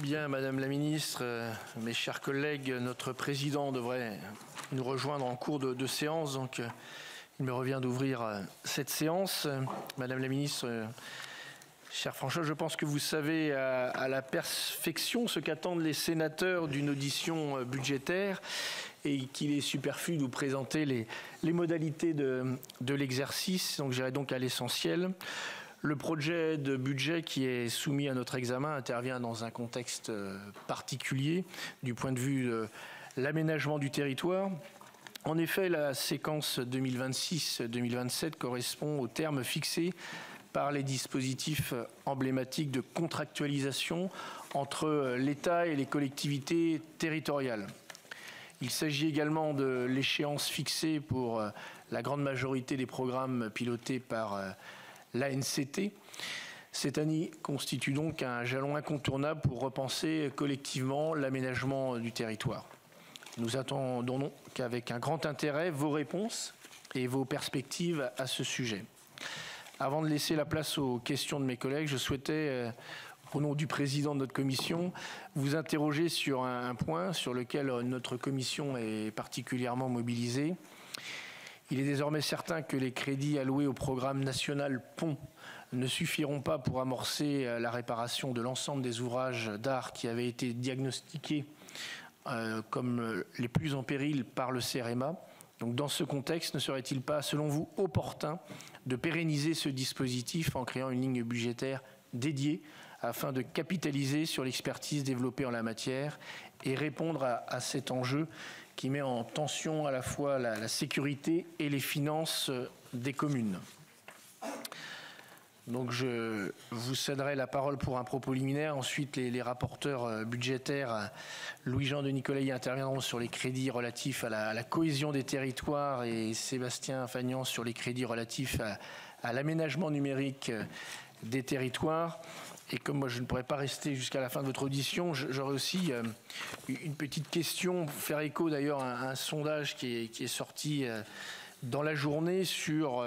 Bien, Madame la Ministre, mes chers collègues, notre Président devrait nous rejoindre en cours de séance, donc il me revient d'ouvrir cette séance. Madame la Ministre, cher François, je pense que vous savez à la perfection ce qu'attendent les sénateurs d'une audition budgétaire et qu'il est superflu de vous présenter les modalités de l'exercice. Donc j'irai donc à l'essentiel. Le projet de budget qui est soumis à notre examen intervient dans un contexte particulier du point de vue de l'aménagement du territoire. En effet, la séquence 2026-2027 correspond aux termes fixés par les dispositifs emblématiques de contractualisation entre l'État et les collectivités territoriales. Il s'agit également de l'échéance fixée pour la grande majorité des programmes pilotés par l'ANCT. Cette année constitue donc un jalon incontournable pour repenser collectivement l'aménagement du territoire. Nous attendons donc avec un grand intérêt vos réponses et vos perspectives à ce sujet. Avant de laisser la place aux questions de mes collègues, je souhaitais, au nom du président de notre commission, vous interroger sur un point sur lequel notre commission est particulièrement mobilisée. Il est désormais certain que les crédits alloués au programme national Ponts ne suffiront pas pour amorcer la réparation de l'ensemble des ouvrages d'art qui avaient été diagnostiqués comme les plus en péril par le CEREMA. Donc dans ce contexte, ne serait-il pas, selon vous, opportun de pérenniser ce dispositif en créant une ligne budgétaire dédiée afin de capitaliser sur l'expertise développée en la matière et répondre à cet enjeu qui met en tension à la fois la sécurité et les finances des communes. Donc je vous céderai la parole pour un propos liminaire. Ensuite, les rapporteurs budgétaires, Louis-Jean de Nicolaï, interviendront sur les crédits relatifs à la cohésion des territoires et Sébastien Fagnan sur les crédits relatifs à l'aménagement numérique des territoires. Et comme moi je ne pourrais pas rester jusqu'à la fin de votre audition, j'aurais aussi une petite question, pour faire écho d'ailleurs à un sondage qui est sorti dans la journée sur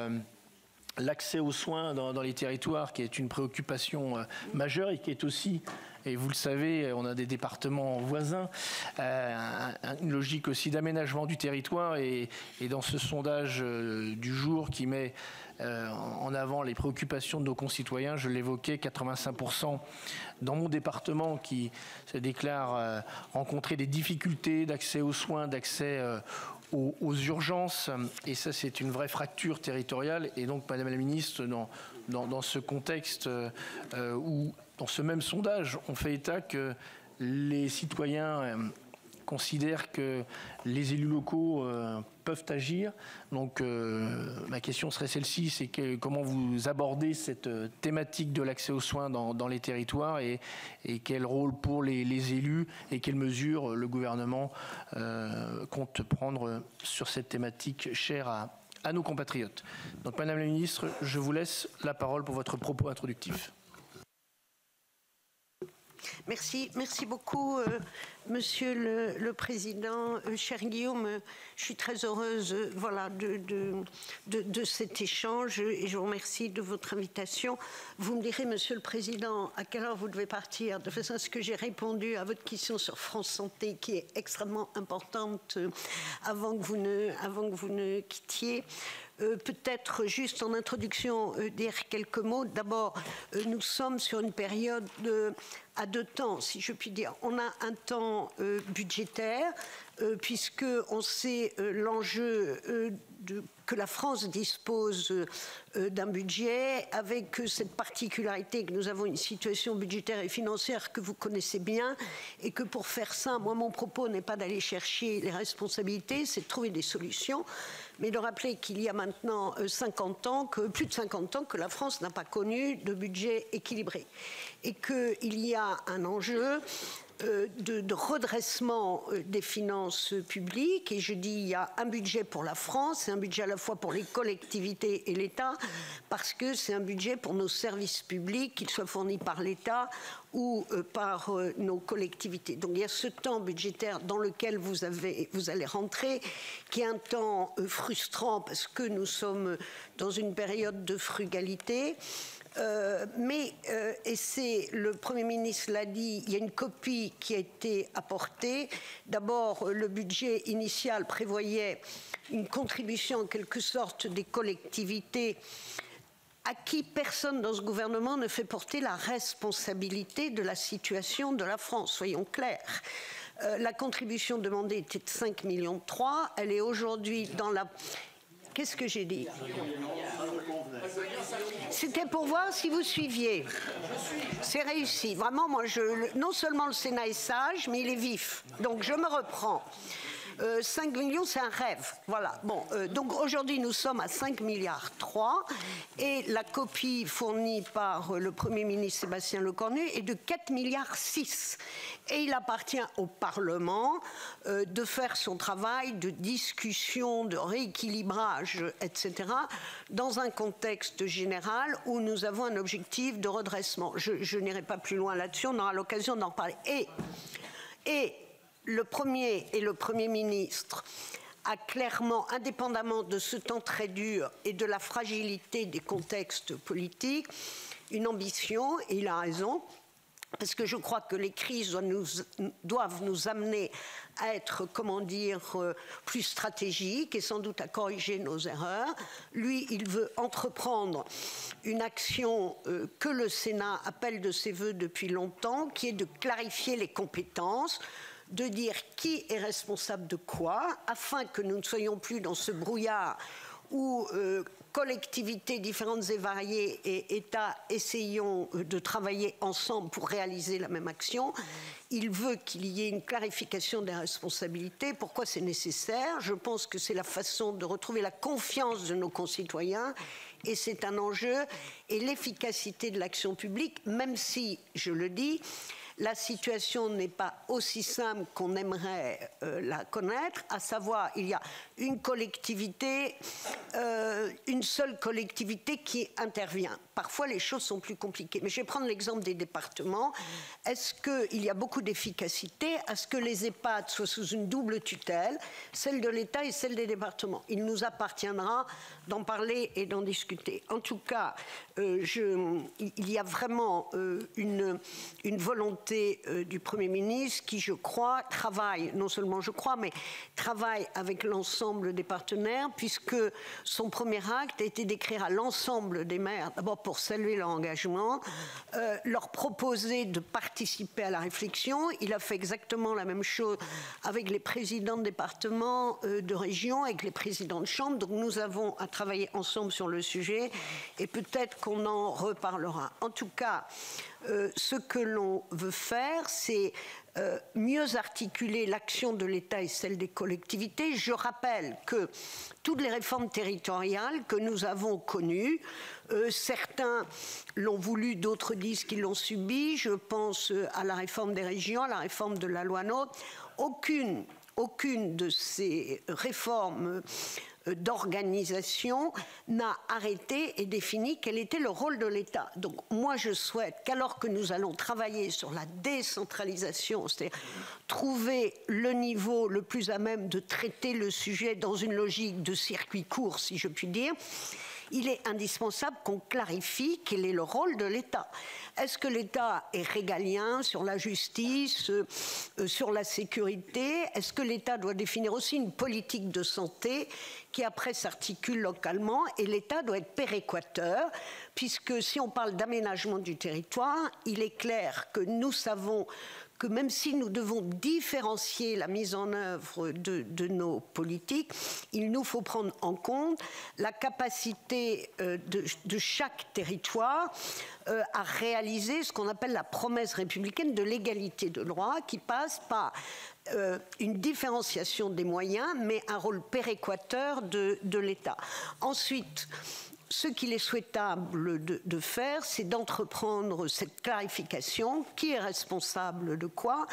l'accès aux soins dans les territoires, qui est une préoccupation majeure et qui est aussi, et vous le savez, on a des départements voisins, une logique aussi d'aménagement du territoire. Et dans ce sondage du jour qui met en avant les préoccupations de nos concitoyens, je l'évoquais, 85% dans mon département qui se déclarent rencontrer des difficultés d'accès aux soins, d'accès aux urgences, et ça c'est une vraie fracture territoriale. Et donc Madame la Ministre, dans ce contexte où dans ce même sondage on fait état que les citoyens considèrent que les élus locaux peuvent agir, donc ma question serait celle-ci, c'est comment vous abordez cette thématique de l'accès aux soins dans les territoires et quel rôle pour les élus et quelles mesures le gouvernement compte prendre sur cette thématique chère à nos compatriotes. Donc Madame la Ministre, je vous laisse la parole pour votre propos introductif. Merci beaucoup, Monsieur le Président. Cher Guillaume, je suis très heureuse voilà, de cet échange et je vous remercie de votre invitation. Vous me direz, Monsieur le Président, à quelle heure vous devez partir, de façon à ce que j'ai répondu à votre question sur France Santé, qui est extrêmement importante, avant que vous ne quittiez. Peut-être juste en introduction dire quelques mots. D'abord, nous sommes sur une période à deux temps, si je puis dire. On a un temps budgétaire, puisqu'on sait l'enjeu que la France dispose d'un budget, avec cette particularité que nous avons une situation budgétaire et financière que vous connaissez bien, et que pour faire ça, moi mon propos n'est pas d'aller chercher les responsabilités, c'est de trouver des solutions, mais de rappeler qu'il y a maintenant 50 ans, plus de 50 ans, que la France n'a pas connu de budget équilibré. Et qu'il y a un enjeu de redressement des finances publiques. Et je dis, il y a un budget pour la France, c'est un budget à la fois pour les collectivités et l'État, parce que c'est un budget pour nos services publics, qu'ils soient fournis par l'État ou par nos collectivités. Donc il y a ce temps budgétaire dans lequel vous allez rentrer, qui est un temps frustrant, parce que nous sommes dans une période de frugalité. Et c'est, le Premier ministre l'a dit, il y a une copie qui a été apportée. D'abord, le budget initial prévoyait une contribution en quelque sorte des collectivités à qui personne dans ce gouvernement ne fait porter la responsabilité de la situation de la France, soyons clairs. La contribution demandée était de 5,3 millions. Elle est aujourd'hui dans la... Qu'est-ce que j'ai dit? C'était pour voir si vous suiviez. C'est réussi. Vraiment, moi, non seulement le Sénat est sage, mais il est vif. Donc, je me reprends. 5 millions, c'est un rêve. Voilà. Bon, donc aujourd'hui, nous sommes à 5,3 milliards et la copie fournie par le Premier ministre Sébastien Lecornu est de 4,6 milliards. Et il appartient au Parlement de faire son travail de discussion, de rééquilibrage, etc., dans un contexte général où nous avons un objectif de redressement. Je n'irai pas plus loin là-dessus, on aura l'occasion d'en parler. Et le Premier ministre a clairement, indépendamment de ce temps très dur et de la fragilité des contextes politiques, une ambition, et il a raison, parce que je crois que les crises doivent nous amener à être, comment dire, plus stratégiques et sans doute à corriger nos erreurs. Lui, il veut entreprendre une action que le Sénat appelle de ses voeux depuis longtemps, qui est de clarifier les compétences, de dire qui est responsable de quoi, afin que nous ne soyons plus dans ce brouillard où collectivités différentes et variées et États essayons de travailler ensemble pour réaliser la même action. Il veut qu'il y ait une clarification des responsabilités. Pourquoi c'est nécessaire? Je pense que c'est la façon de retrouver la confiance de nos concitoyens et c'est un enjeu. Et l'efficacité de l'action publique, même si, je le dis, la situation n'est pas aussi simple qu'on aimerait la connaître, à savoir, il y a une collectivité, une seule collectivité qui intervient. Parfois, les choses sont plus compliquées. Mais je vais prendre l'exemple des départements. Est-ce qu'il y a beaucoup d'efficacité à ce que les EHPAD soient sous une double tutelle, celle de l'État et celle des départements? Il nous appartiendra d'en parler et d'en discuter. En tout cas, il y a vraiment une volonté du Premier ministre qui, je crois, travaille, non seulement je crois, mais travaille avec l'ensemble des partenaires, puisque son premier acte a été d'écrire à l'ensemble des maires, d'abord pour saluer leur engagement, leur proposer de participer à la réflexion. Il a fait exactement la même chose avec les présidents de départements, de régions, avec les présidents de chambre. Donc nous avons à travailler ensemble sur le sujet et peut-être qu'on en reparlera. En tout cas, ce que l'on veut faire, c'est mieux articuler l'action de l'État et celle des collectivités. Je rappelle que toutes les réformes territoriales que nous avons connues, certains l'ont voulu, d'autres disent qu'ils l'ont subi. Je pense à la réforme des régions, à la réforme de la loi NOTRe. Aucune de ces réformes d'organisation n'a arrêté et défini quel était le rôle de l'État. Donc moi je souhaite qu'alors que nous allons travailler sur la décentralisation, c'est-à-dire trouver le niveau le plus à même de traiter le sujet dans une logique de circuit court, si je puis dire, il est indispensable qu'on clarifie quel est le rôle de l'État. Est-ce que l'État est régalien sur la justice, sur la sécurité? Est-ce que l'État doit définir aussi une politique de santé qui après s'articule localement? Et l'État doit être péréquateur, puisque si on parle d'aménagement du territoire, il est clair que nous savons que même si nous devons différencier la mise en œuvre de nos politiques, il nous faut prendre en compte la capacité de chaque territoire à réaliser ce qu'on appelle la promesse républicaine de l'égalité de droit, qui passe par une différenciation des moyens, mais un rôle péréquateur de l'État. Ensuite, ce qu'il est souhaitable de faire, c'est d'entreprendre cette clarification. Qui est responsable de quoi?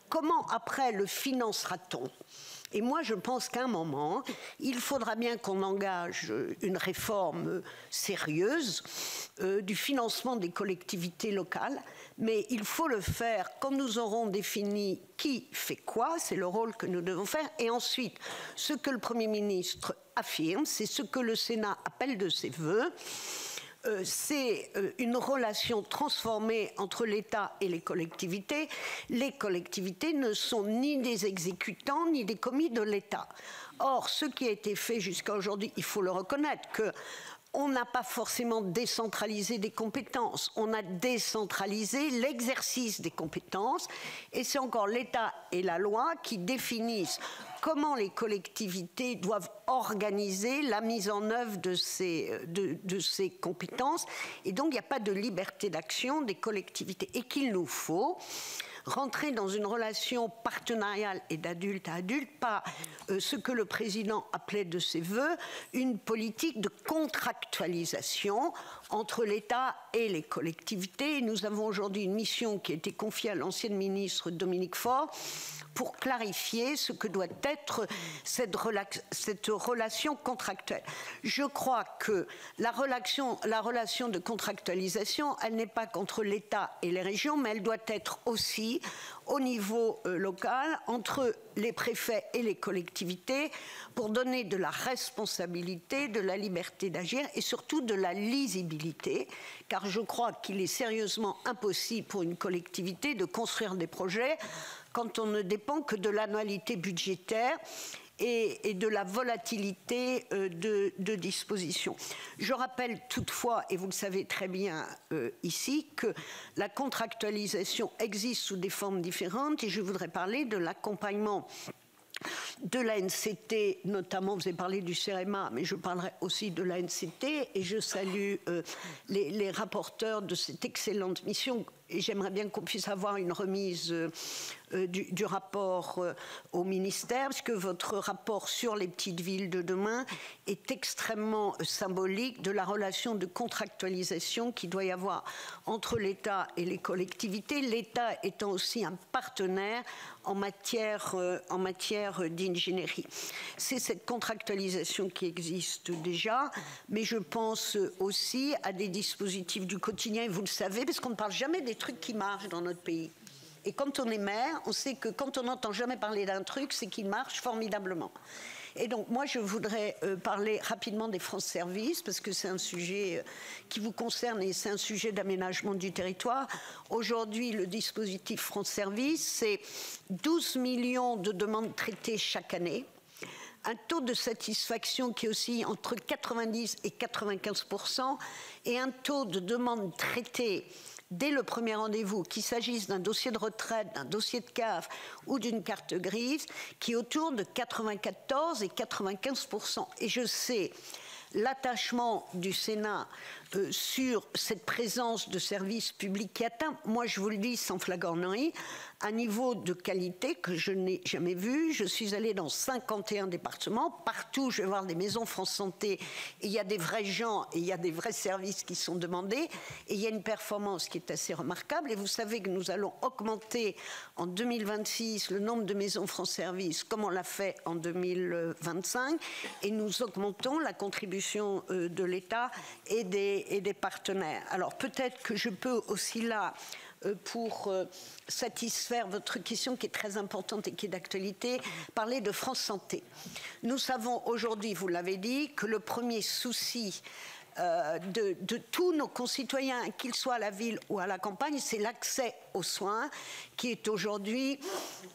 Comment après le financera-t-on? Et moi, je pense qu'à un moment, il faudra bien qu'on engage une réforme sérieuse du financement des collectivités locales, mais il faut le faire quand nous aurons défini qui fait quoi, c'est le rôle que nous devons faire, et ensuite, ce que le Premier ministre affirme, c'est ce que le Sénat appelle de ses voeux, c'est une relation transformée entre l'État et les collectivités. Les collectivités ne sont ni des exécutants ni des commis de l'État. Or, ce qui a été fait jusqu'à aujourd'hui, il faut le reconnaître, qu'on n'a pas forcément décentralisé des compétences, on a décentralisé l'exercice des compétences, et c'est encore l'État et la loi qui définissent comment les collectivités doivent organiser la mise en œuvre de ces compétences. Et donc, il n'y a pas de liberté d'action des collectivités. Et qu'il nous faut rentrer dans une relation partenariale et d'adulte à adulte, pas ce que le président appelait de ses voeux une politique de contractualisation entre l'État et les collectivités. Nous avons aujourd'hui une mission qui a été confiée à l'ancienne ministre Dominique Faure pour clarifier ce que doit être cette relation contractuelle. Je crois que la relation de contractualisation, elle n'est pas qu'entre l'État et les régions, mais elle doit être aussi au niveau local, entre les préfets et les collectivités, pour donner de la responsabilité, de la liberté d'agir et surtout de la lisibilité, car je crois qu'il est sérieusement impossible pour une collectivité de construire des projets quand on ne dépend que de l'annualité budgétaire et de la volatilité de disposition. Je rappelle toutefois, et vous le savez très bien ici, que la contractualisation existe sous des formes différentes, et je voudrais parler de l'accompagnement de l'ANCT, notamment, vous avez parlé du CEREMA, mais je parlerai aussi de l'ANCT, et je salue les rapporteurs de cette excellente mission, et j'aimerais bien qu'on puisse avoir une remise du rapport au ministère, parce que votre rapport sur les petites villes de demain est extrêmement symbolique de la relation de contractualisation qu'il doit y avoir entre l'État et les collectivités, l'État étant aussi un partenaire en matière d'ingénierie. C'est cette contractualisation qui existe déjà, mais je pense aussi à des dispositifs du quotidien, et vous le savez, parce qu'on ne parle jamais des trucs qui marchent dans notre pays. Et quand on est maire, on sait que quand on n'entend jamais parler d'un truc, c'est qu'il marche formidablement. Et donc, moi, je voudrais parler rapidement des France Services, parce que c'est un sujet qui vous concerne et c'est un sujet d'aménagement du territoire. Aujourd'hui, le dispositif France Services, c'est 12 millions de demandes traitées chaque année, un taux de satisfaction qui oscille entre 90 et 95%, et un taux de demandes traitées dès le premier rendez-vous, qu'il s'agisse d'un dossier de retraite, d'un dossier de CAF ou d'une carte grise, qui est autour de 94 et 95%. Et je sais l'attachement du Sénat sur cette présence de services publics qui atteint, moi je vous le dis sans flagornerie, un niveau de qualité que je n'ai jamais vu. Je suis allée dans 51 départements. Partout, je vais voir des maisons France Santé. Et il y a des vrais gens et il y a des vrais services qui sont demandés. Et il y a une performance qui est assez remarquable. Et vous savez que nous allons augmenter en 2026 le nombre de maisons France Service comme on l'a fait en 2025. Et nous augmentons la contribution de l'État et des partenaires. Alors peut-être que je peux aussi là, pour satisfaire votre question qui est très importante et qui est d'actualité, parler de France Santé. Nous savons aujourd'hui, vous l'avez dit, que le premier souci de tous nos concitoyens, qu'ils soient à la ville ou à la campagne, c'est l'accès aux soins, qui est aujourd'hui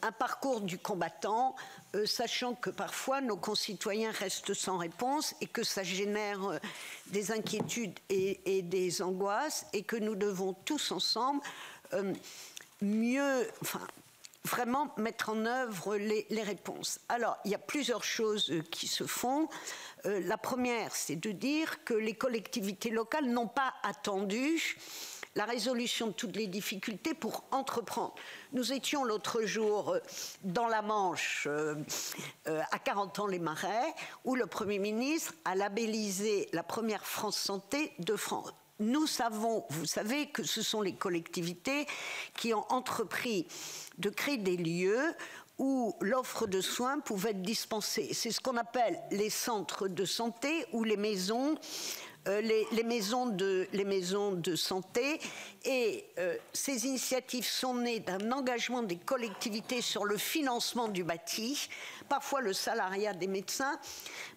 un parcours du combattant, sachant que parfois nos concitoyens restent sans réponse et que ça génère des inquiétudes et des angoisses, et que nous devons tous ensemble vraiment mettre en œuvre les réponses. Alors, il y a plusieurs choses qui se font. La première, c'est de dire que les collectivités locales n'ont pas attendu la résolution de toutes les difficultés pour entreprendre. Nous étions l'autre jour dans la Manche, à 40 ans les Marais, où le Premier ministre a labellisé la première France Santé de France. Nous savons, vous savez, que ce sont les collectivités qui ont entrepris de créer des lieux où l'offre de soins pouvait être dispensée. C'est ce qu'on appelle les centres de santé ou les maisons les maisons de santé. Et ces initiatives sont nées d'un engagement des collectivités sur le financement du bâti, parfois le salariat des médecins,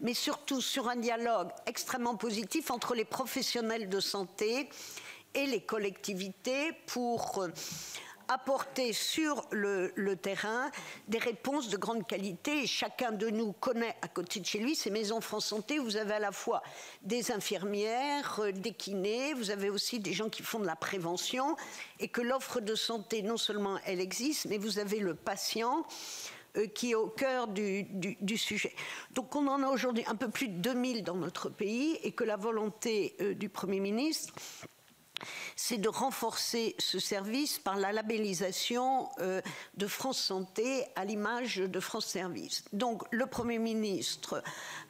mais surtout sur un dialogue extrêmement positif entre les professionnels de santé et les collectivités pour apporter sur le terrain des réponses de grande qualité. Et chacun de nous connaît à côté de chez lui ces maisons France Santé où vous avez à la fois des infirmières, des kinés, vous avez aussi des gens qui font de la prévention, et que l'offre de santé, non seulement elle existe, mais vous avez le patient qui est au cœur du sujet. Donc on en a aujourd'hui un peu plus de 2000 dans notre pays, et que la volonté du Premier ministre, c'est de renforcer ce service par la labellisation de France Santé à l'image de France Service. Donc le Premier ministre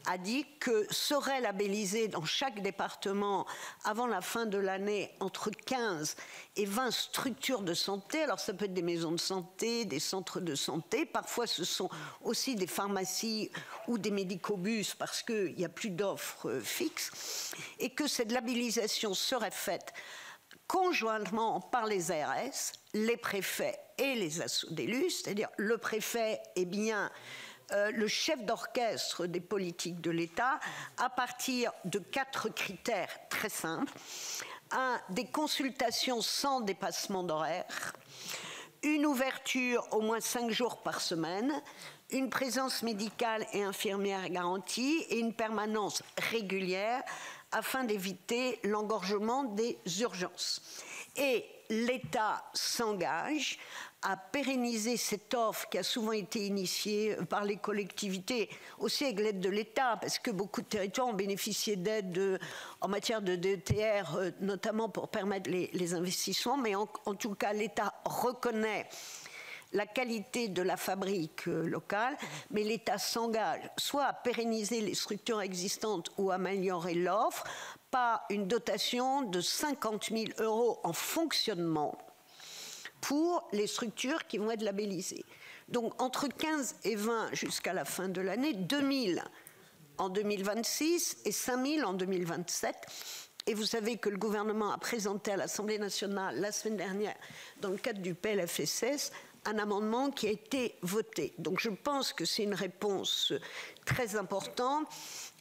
a dit que seraient labellisées dans chaque département avant la fin de l'année entre 15 et 20 structures de santé. Alors ça peut être des maisons de santé, des centres de santé, parfois ce sont aussi des pharmacies ou des médicobus parce qu'il n'y a plus d'offres fixes, et que cette labellisation serait faite conjointement par les ARS, les préfets et les assos d'élus, c'est-à-dire le préfet est bien le chef d'orchestre des politiques de l'État à partir de 4 critères très simples. Des consultations sans dépassement d'horaire, une ouverture au moins 5 jours par semaine, une présence médicale et infirmière garantie et une permanence régulière afin d'éviter l'engorgement des urgences. Et l'État s'engage à pérenniser cette offre qui a souvent été initiée par les collectivités, aussi avec l'aide de l'État, parce que beaucoup de territoires ont bénéficié d'aides en matière de DETR, notamment pour permettre les investissements, mais en tout cas l'État reconnaît la qualité de la fabrique locale, mais l'État s'engage soit à pérenniser les structures existantes ou à améliorer l'offre par une dotation de 50 000 € en fonctionnement pour les structures qui vont être labellisées. Donc entre 15 et 20 jusqu'à la fin de l'année, 2000 en 2026 et 5000 en 2027. Et vous savez que le gouvernement a présenté à l'Assemblée nationale la semaine dernière, dans le cadre du PLFSS, un amendement qui a été voté. Donc je pense que c'est une réponse très importante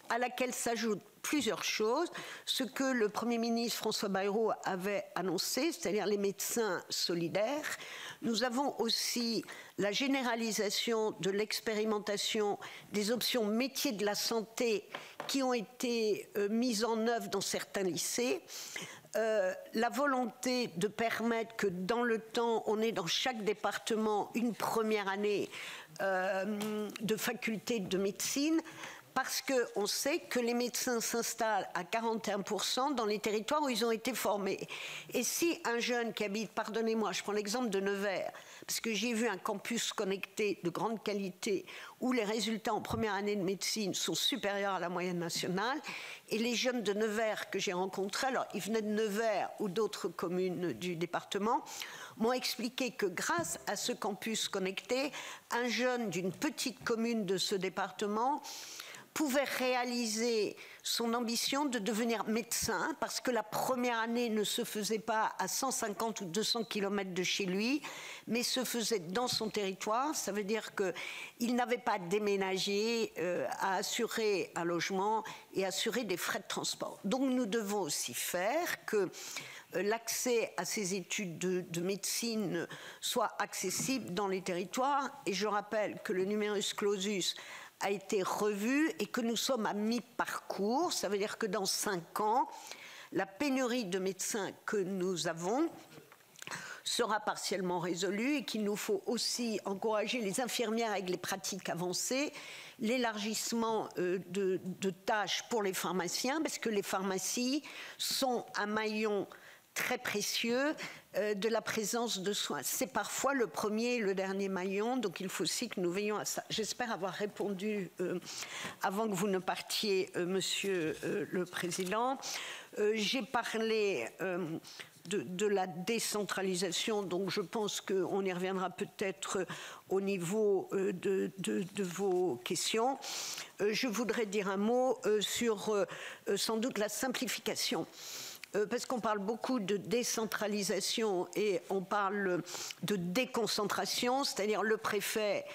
à laquelle s'ajoutent plusieurs choses. Ce que le Premier ministre François Bayrou avait annoncé, c'est-à-dire les médecins solidaires. Nous avons aussi la généralisation de l'expérimentation des options métiers de la santé qui ont été mises en œuvre dans certains lycées. La volonté de permettre que dans le temps, on ait dans chaque département une première année de faculté de médecine, parce qu'on sait que les médecins s'installent à 41% dans les territoires où ils ont été formés. Et si un jeune qui habite, pardonnez-moi, je prends l'exemple de Nevers, parce que j'ai vu un campus connecté de grande qualité où les résultats en première année de médecine sont supérieurs à la moyenne nationale, et les jeunes de Nevers que j'ai rencontrés, alors ils venaient de Nevers ou d'autres communes du département, m'ont expliqué que grâce à ce campus connecté, un jeune d'une petite commune de ce département pouvait réaliser son ambition de devenir médecin, parce que la première année ne se faisait pas à 150 ou 200 km de chez lui, mais se faisait dans son territoire. Ça veut dire qu'il n'avait pas déménagé à assurer un logement et assurer des frais de transport. Donc nous devons aussi faire que l'accès à ces études de médecine soit accessible dans les territoires. Et je rappelle que le numerus clausus a été revu et que nous sommes à mi-parcours. Ça veut dire que dans 5 ans, la pénurie de médecins que nous avons sera partiellement résolue, et qu'il nous faut aussi encourager les infirmières avec les pratiques avancées, l'élargissement de tâches pour les pharmaciens, parce que les pharmacies sont un maillon très précieux de la présence de soins. C'est parfois le premier et le dernier maillon, donc il faut aussi que nous veillions à ça. J'espère avoir répondu avant que vous ne partiez, Monsieur le Président. J'ai parlé de la décentralisation, donc je pense qu'on y reviendra peut-être au niveau de vos questions. Je voudrais dire un mot sur sans doute la simplification. Parce qu'on parle beaucoup de décentralisation et on parle de déconcentration, c'est-à-dire le préfet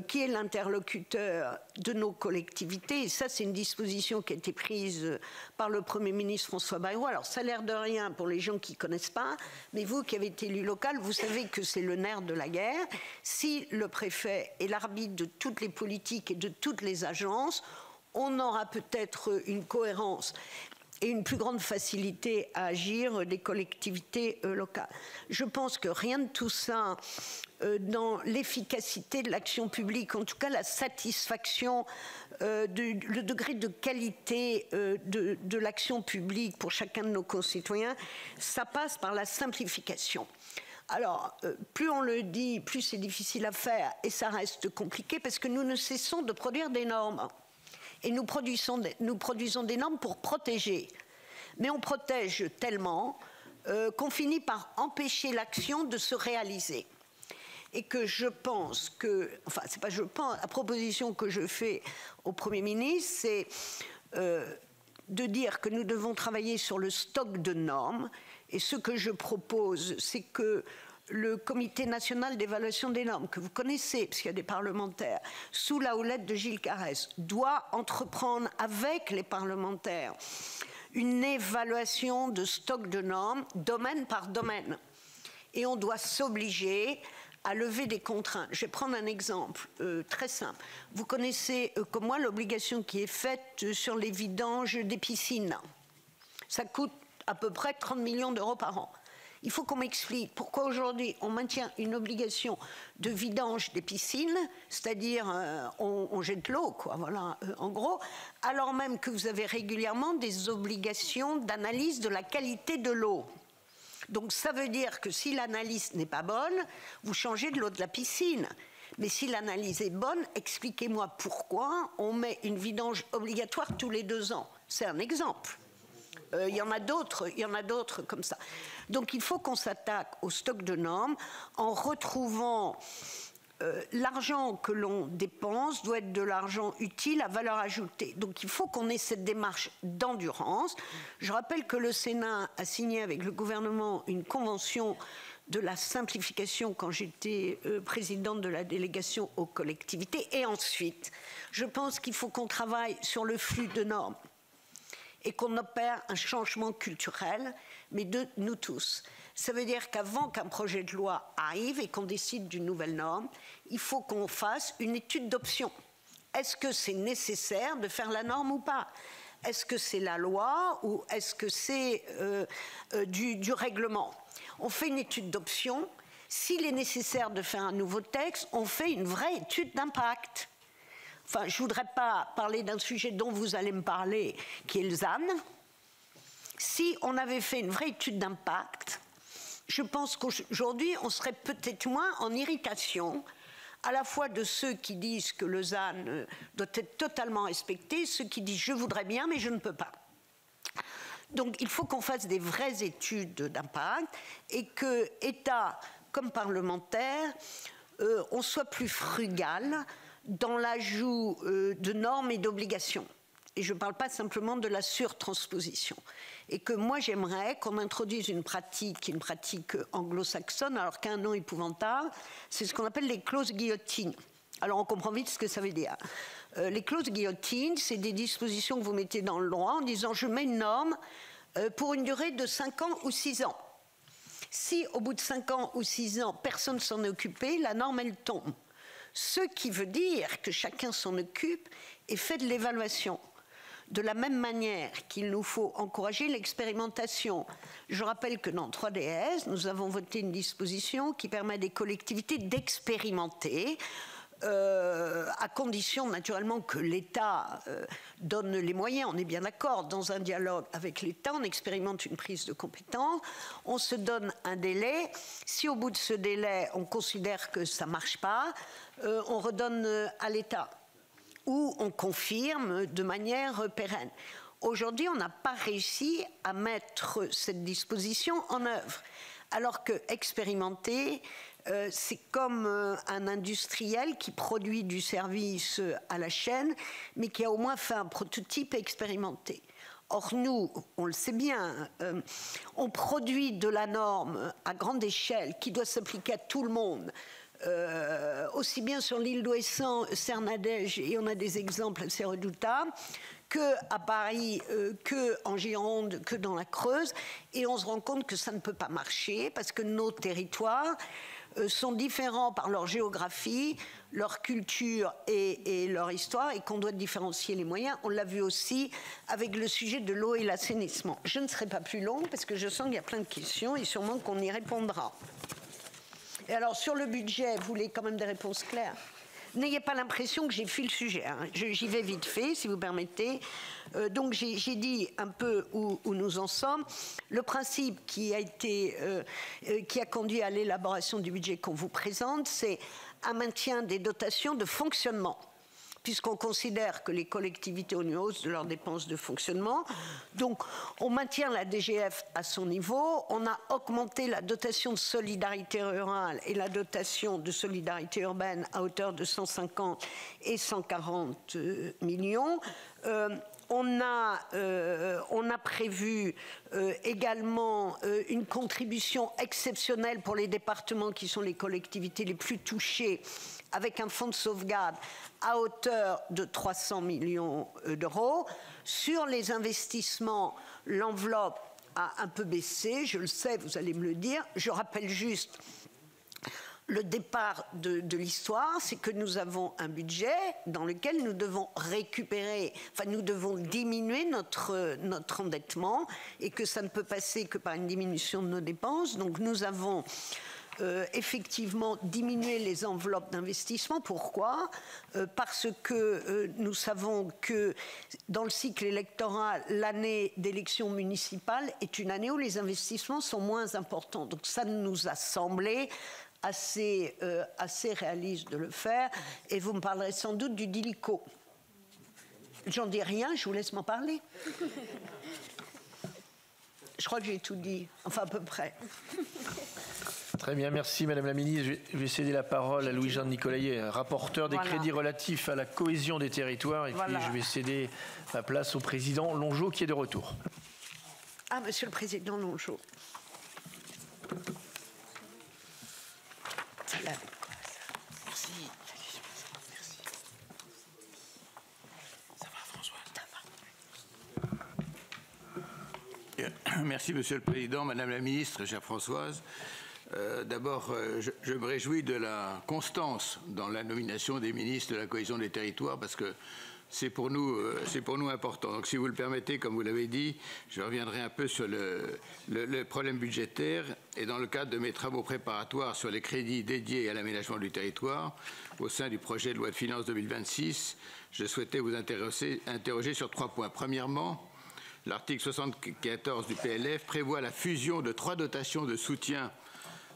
qui est l'interlocuteur de nos collectivités. Et ça, c'est une disposition qui a été prise par le Premier ministre François Bayrou. Alors, ça a l'air de rien pour les gens qui ne connaissent pas, mais vous qui avez été élu local, vous savez que c'est le nerf de la guerre. Si le préfet est l'arbitre de toutes les politiques et de toutes les agences, on aura peut-être une cohérence et une plus grande facilité à agir des collectivités locales. Je pense que rien de tout ça dans l'efficacité de l'action publique, en tout cas la satisfaction, le degré de qualité de l'action publique pour chacun de nos concitoyens, ça passe par la simplification. Alors, plus on le dit, plus c'est difficile à faire et ça reste compliqué parce que nous ne cessons de produire des normes. Et nous produisons des normes pour protéger. Mais on protège tellement qu'on finit par empêcher l'action de se réaliser. Et que je pense que, enfin, c'est pas je pense, la proposition que je fais au Premier ministre, c'est de dire que nous devons travailler sur le stock de normes. Et ce que je propose, c'est que le Comité national d'évaluation des normes, que vous connaissez, parce qu'il y a des parlementaires, sous la houlette de Gilles Carrez, doit entreprendre avec les parlementaires une évaluation de stock de normes, domaine par domaine. Et on doit s'obliger à lever des contraintes. Je vais prendre un exemple très simple. Vous connaissez, comme moi, l'obligation qui est faite sur les vidanges des piscines. Ça coûte à peu près 30 millions d'euros par an. Il faut qu'on m'explique pourquoi aujourd'hui on maintient une obligation de vidange des piscines, c'est-à-dire on jette l'eau, quoi, voilà, en gros, alors même que vous avez régulièrement des obligations d'analyse de la qualité de l'eau. Donc ça veut dire que si l'analyse n'est pas bonne, vous changez de l'eau de la piscine. Mais si l'analyse est bonne, expliquez-moi pourquoi on met une vidange obligatoire tous les 2 ans. C'est un exemple. Il y en a d'autres comme ça. Donc il faut qu'on s'attaque au stock de normes en retrouvant l'argent que l'on dépense doit être de l'argent utile à valeur ajoutée. Donc il faut qu'on ait cette démarche d'endurance. Je rappelle que le Sénat a signé avec le gouvernement une convention de la simplification quand j'étais présidente de la délégation aux collectivités. Et ensuite, je pense qu'il faut qu'on travaille sur le flux de normes et qu'on opère un changement culturel, mais de nous tous. Ça veut dire qu'avant qu'un projet de loi arrive et qu'on décide d'une nouvelle norme, il faut qu'on fasse une étude d'option. Est-ce que c'est nécessaire de faire la norme ou pas? Est-ce que c'est la loi ou est-ce que c'est du règlement? On fait une étude d'option. S'il est nécessaire de faire un nouveau texte, on fait une vraie étude d'impact. Enfin, je ne voudrais pas parler d'un sujet dont vous allez me parler, qui est le ZAN. Si on avait fait une vraie étude d'impact, je pense qu'aujourd'hui, on serait peut-être moins en irritation, à la fois de ceux qui disent que le ZAN doit être totalement respecté, ceux qui disent « je voudrais bien, mais je ne peux pas ». Donc, il faut qu'on fasse des vraies études d'impact et que, État comme parlementaire, on soit plus frugal dans l'ajout de normes et d'obligations. Et je ne parle pas simplement de la surtransposition. Et que moi, j'aimerais qu'on introduise une pratique anglo-saxonne, alors qu'un nom épouvantable, c'est ce qu'on appelle les clauses guillotines. Alors, on comprend vite ce que ça veut dire. Les clauses guillotines, c'est des dispositions que vous mettez dans le droit en disant « je mets une norme pour une durée de 5 ans ou 6 ans ». Si, au bout de 5 ans ou 6 ans, personne ne s'en est occupé, la norme, elle tombe. Ce qui veut dire que chacun s'en occupe et fait de l'évaluation. De la même manière qu'il nous faut encourager l'expérimentation. Je rappelle que dans 3DS, nous avons voté une disposition qui permet à des collectivités d'expérimenter, à condition naturellement que l'État donne les moyens. On est bien d'accord, dans un dialogue avec l'État, on expérimente une prise de compétence, on se donne un délai. Si au bout de ce délai, on considère que ça ne marche pas, on redonne à l'État ou on confirme de manière pérenne. aujourd'hui, on n'a pas réussi à mettre cette disposition en œuvre. Alors que expérimenter, c'est comme un industriel qui produit du service à la chaîne, mais qui a au moins fait un prototype expérimenté. Or, nous, on le sait bien, on produit de la norme à grande échelle qui doit s'appliquer à tout le monde. Aussi bien sur l'île d'Ouessant, Cernadège, et on a des exemples assez redoutables, qu'à Paris, qu'en Gironde, que dans la Creuse. Et on se rend compte que ça ne peut pas marcher parce que nos territoires sont différents par leur géographie, leur culture et leur histoire, et qu'on doit différencier les moyens. On l'a vu aussi avec le sujet de l'eau et l'assainissement. Je ne serai pas plus longue parce que je sens qu'il y a plein de questions et sûrement qu'on y répondra. Et alors, sur le budget, vous voulez quand même des réponses claires? N'ayez pas l'impression que j'ai fui le sujet. Hein. J'y vais vite fait, si vous permettez. Donc, j'ai dit un peu où nous en sommes. Le principe qui a conduit à l'élaboration du budget qu'on vous présente, c'est un maintien des dotations de fonctionnement, puisqu'on considère que les collectivités ont une hausse de leurs dépenses de fonctionnement. Donc, on maintient la DGF à son niveau. On a augmenté la dotation de solidarité rurale et la dotation de solidarité urbaine à hauteur de 150 et 140 millions. On a prévu également une contribution exceptionnelle pour les départements qui sont les collectivités les plus touchées, avec un fonds de sauvegarde à hauteur de 300 millions d'euros. Sur les investissements, l'enveloppe a un peu baissé, je le sais, vous allez me le dire. Je rappelle juste le départ de l'histoire, c'est que nous avons un budget dans lequel nous devons récupérer, enfin nous devons diminuer notre endettement, et que ça ne peut passer que par une diminution de nos dépenses. Donc nous avons effectivement diminué les enveloppes d'investissement. Pourquoi ? Parce que nous savons que dans le cycle électoral, l'année d'élection municipale est une année où les investissements sont moins importants. Donc ça nous a semblé assez réaliste de le faire. Et vous me parlerez sans doute du Dilico. J'en dis rien, je vous laisse m'en parler. Je crois que j'ai tout dit, enfin à peu près. Très bien, merci Madame la Ministre. Je vais céder la parole à Louis-Jean Nicolaï, rapporteur des crédits relatifs à la cohésion des territoires. Et puis je vais céder la place au Président Longeot qui est de retour. Ah, Monsieur le Président Longeot. Merci. Merci. Ça va, François? Merci, Monsieur le Président, Madame la Ministre, chère Françoise. D'abord, je me réjouis de la constance dans la nomination des ministres de la cohésion des territoires, parce que c'est pour nous important. Donc, si vous le permettez, comme vous l'avez dit, je reviendrai un peu sur le problème budgétaire. Et dans le cadre de mes travaux préparatoires sur les crédits dédiés à l'aménagement du territoire, au sein du projet de loi de finances 2026, je souhaitais vous interroger sur 3 points. Premièrement, l'article 74 du PLF prévoit la fusion de 3 dotations de soutien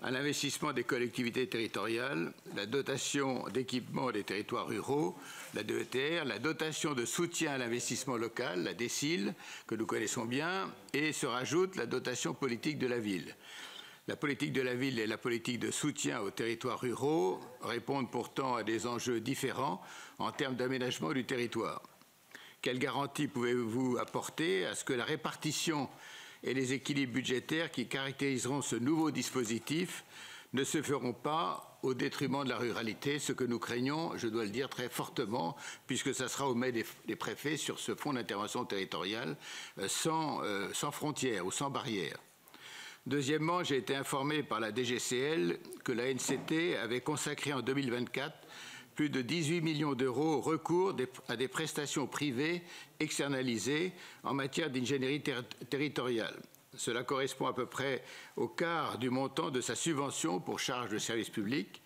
à l'investissement des collectivités territoriales, la dotation d'équipement des territoires ruraux, la DETR, la dotation de soutien à l'investissement local, la DSIL, que nous connaissons bien, et se rajoute la dotation politique de la ville. La politique de la ville et la politique de soutien aux territoires ruraux répondent pourtant à des enjeux différents en termes d'aménagement du territoire. Quelles garanties pouvez-vous apporter à ce que la répartition et les équilibres budgétaires qui caractériseront ce nouveau dispositif ne se feront pas au détriment de la ruralité, ce que nous craignons, je dois le dire très fortement, puisque ça sera au main des préfets sur ce fonds d'intervention territoriale sans frontières ou sans barrières. Deuxièmement, j'ai été informé par la DGCL que la NCT avait consacré en 2024 plus de 18 millions d'euros au recours à des prestations privées externalisées en matière d'ingénierie territoriale. Cela correspond à peu près au quart du montant de sa subvention pour charges de service public.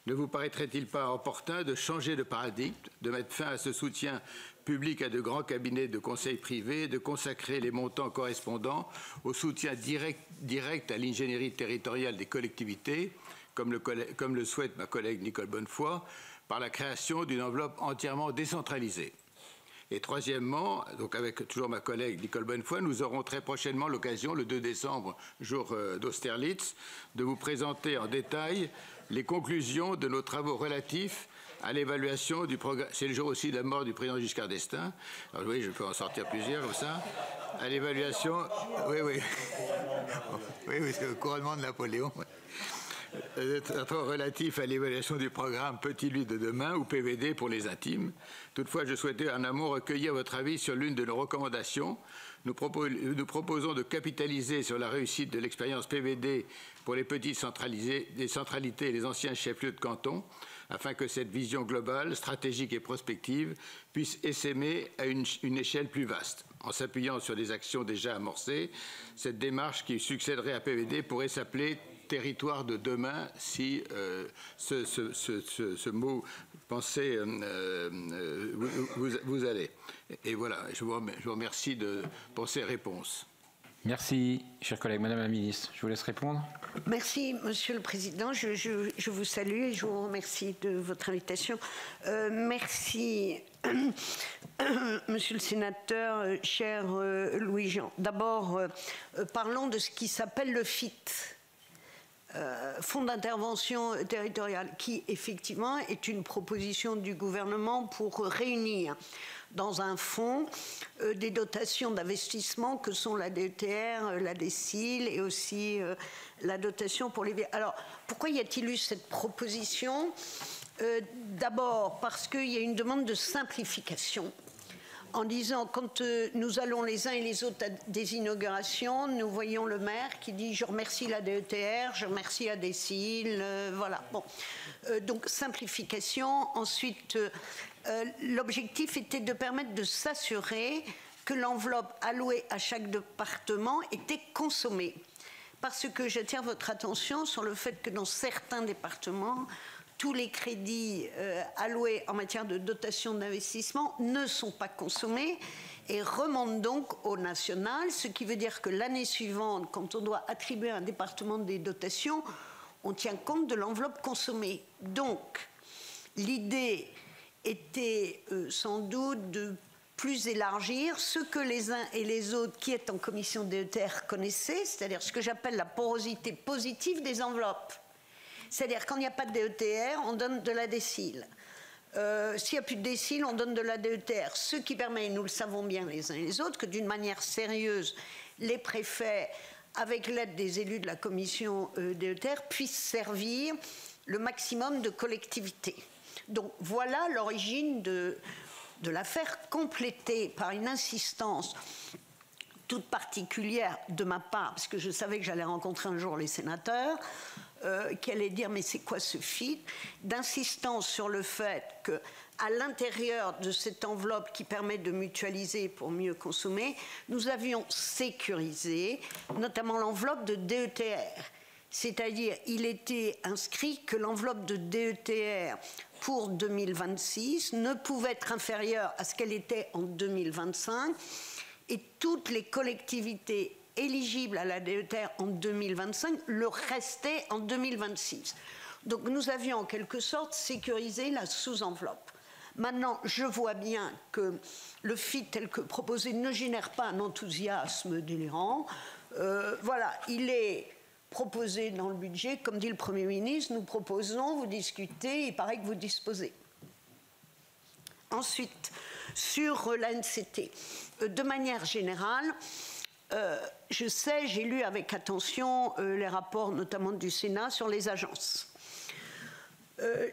Ne vous paraîtrait-il pas opportun de changer de paradigme, de mettre fin à ce soutien public à de grands cabinets de conseil privés, de consacrer les montants correspondants au soutien direct à l'ingénierie territoriale des collectivités, comme le souhaite ma collègue Nicole Bonnefoy, par la création d'une enveloppe entièrement décentralisée. Et troisièmement, donc avec toujours ma collègue Nicole Bonnefoy, nous aurons très prochainement l'occasion, le 2 décembre, jour d'Austerlitz, de vous présenter en détail les conclusions de nos travaux relatifs à l'évaluation du programme. C'est le jour aussi de la mort du président Giscard d'Estaing. Alors oui, je peux en sortir plusieurs comme ça. À l'évaluation. Oui, oui. Oui, c'est le couronnement de Napoléon. Relatif à l'évaluation du programme Petit Lui de demain, ou PVD pour les intimes. Toutefois, je souhaitais en amont recueillir votre avis sur l'une de nos recommandations. Nous proposons de capitaliser sur la réussite de l'expérience PVD pour les petites centralités et les anciens chefs-lieux de canton, afin que cette vision globale, stratégique et prospective puisse essaimer à une échelle plus vaste. En s'appuyant sur des actions déjà amorcées, cette démarche qui succéderait à PVD pourrait s'appeler territoire de demain, si ce mot pensez vous allez. Et voilà, je vous remercie pour ces réponses. Merci, chers collègues. Madame la ministre, je vous laisse répondre. Merci, Monsieur le Président. Je vous salue et je vous remercie de votre invitation. Merci, Monsieur le Sénateur, cher Louis-Jean. D'abord, parlons de ce qui s'appelle le FIT. Fonds d'intervention territoriale, qui effectivement est une proposition du gouvernement pour réunir dans un fonds des dotations d'investissement que sont la DETR, la DSIL et aussi la dotation pour les... Alors, pourquoi y a-t-il eu cette proposition? D'abord parce qu'il y a une demande de simplification. En disant, quand nous allons les uns et les autres à des inaugurations, nous voyons le maire qui dit « je remercie la DETR, je remercie la DSIL », voilà. Bon. Donc, simplification. Ensuite, l'objectif était de permettre de s'assurer que l'enveloppe allouée à chaque département était consommée. Parce que j'attire votre attention sur le fait que dans certains départements, tous les crédits alloués en matière de dotation d'investissement ne sont pas consommés et remontent donc au national, ce qui veut dire que l'année suivante, quand on doit attribuer à un département des dotations, on tient compte de l'enveloppe consommée. Donc, l'idée était sans doute de plus élargir ce que les uns et les autres qui est en commission DETR connaissaient, c'est-à-dire ce que j'appelle la porosité positive des enveloppes. C'est-à-dire quand il n'y a pas de DETR, on donne de la DSIL. S'il n'y a plus de DSIL, on donne de la DETR. Ce qui permet, et nous le savons bien les uns et les autres, que d'une manière sérieuse, les préfets, avec l'aide des élus de la commission DETR, puissent servir le maximum de collectivités. Donc voilà l'origine de l'affaire, complétée par une insistance toute particulière de ma part, parce que je savais que j'allais rencontrer un jour les sénateurs, qui allaient dire mais c'est quoi ce FIT, d'insistance sur le fait qu'à l'intérieur de cette enveloppe qui permet de mutualiser pour mieux consommer, nous avions sécurisé notamment l'enveloppe de DETR. C'est-à-dire, il était inscrit que l'enveloppe de DETR pour 2026 ne pouvait être inférieure à ce qu'elle était en 2025 et toutes les collectivités éligibles à la DETR en 2025 le restaient en 2026. Donc nous avions en quelque sorte sécurisé la sous-enveloppe. Maintenant, je vois bien que le FIT tel que proposé ne génère pas un enthousiasme délirant. Voilà, il est proposé dans le budget, comme dit le Premier ministre, nous proposons, vous discutez, il paraît que vous disposez. Ensuite, sur l'ANCT, de manière générale, je sais, j'ai lu avec attention les rapports notamment du Sénat sur les agences.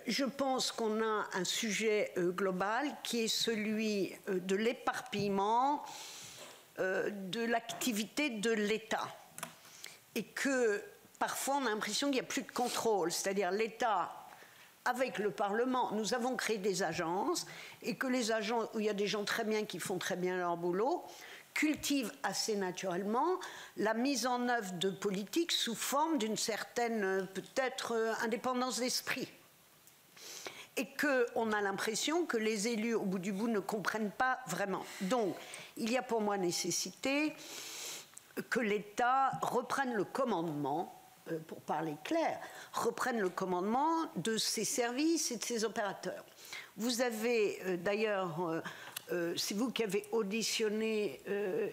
Je pense qu'on a un sujet global qui est celui de l'éparpillement de l'activité de l'État. Et que parfois on a l'impression qu'il n'y a plus de contrôle, c'est-à-dire l'État avec le Parlement, nous avons créé des agences et que les agences, où il y a des gens très bien qui font très bien leur boulot, cultivent assez naturellement la mise en œuvre de politiques sous forme d'une certaine peut-être indépendance d'esprit. Et qu'on a l'impression que les élus au bout du bout ne comprennent pas vraiment. Donc il y a pour moi nécessité que l'État reprenne le commandement, pour parler clair, reprenne le commandement de ses services et de ses opérateurs. Vous avez d'ailleurs c'est vous qui avez auditionné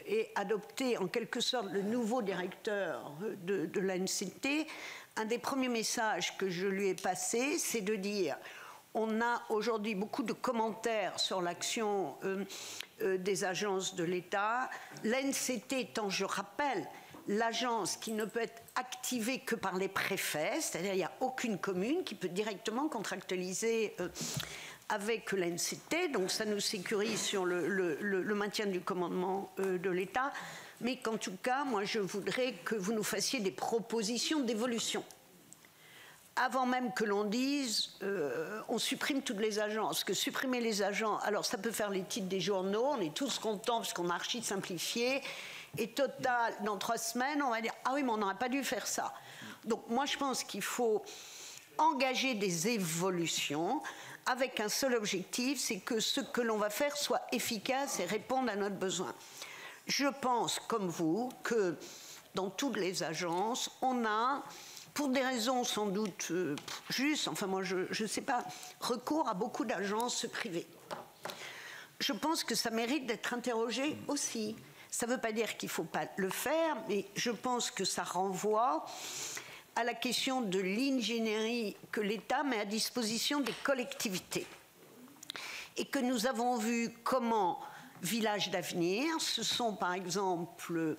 et adopté en quelque sorte le nouveau directeur de l'ANCT. Un des premiers messages que je lui ai passé, c'est de dire on a aujourd'hui beaucoup de commentaires sur l'action des agences de l'État. L'ANCT étant, je rappelle, l'agence qui ne peut être activée que par les préfets, c'est-à-dire il n'y a aucune commune qui peut directement contractualiser avec l'ANCT, donc ça nous sécurise sur le maintien du commandement de l'État, mais qu'en tout cas, moi je voudrais que vous nous fassiez des propositions d'évolution. Avant même que l'on dise on supprime toutes les agences, que supprimer les agents, alors ça peut faire les titres des journaux, on est tous contents parce qu'on a archi simplifié, et total, dans 3 semaines, on va dire ah oui, mais on n'aurait pas dû faire ça. Donc moi je pense qu'il faut engager des évolutions avec un seul objectif, c'est que ce que l'on va faire soit efficace et réponde à notre besoin. Je pense, comme vous, que dans toutes les agences, on a, pour des raisons sans doute justes, enfin moi je ne sais pas, recours à beaucoup d'agences privées. Je pense que ça mérite d'être interrogé aussi. Ça ne veut pas dire qu'il ne faut pas le faire, mais je pense que ça renvoie à la question de l'ingénierie que l'État met à disposition des collectivités. Et que nous avons vu comment Villages d'avenir, ce sont par exemple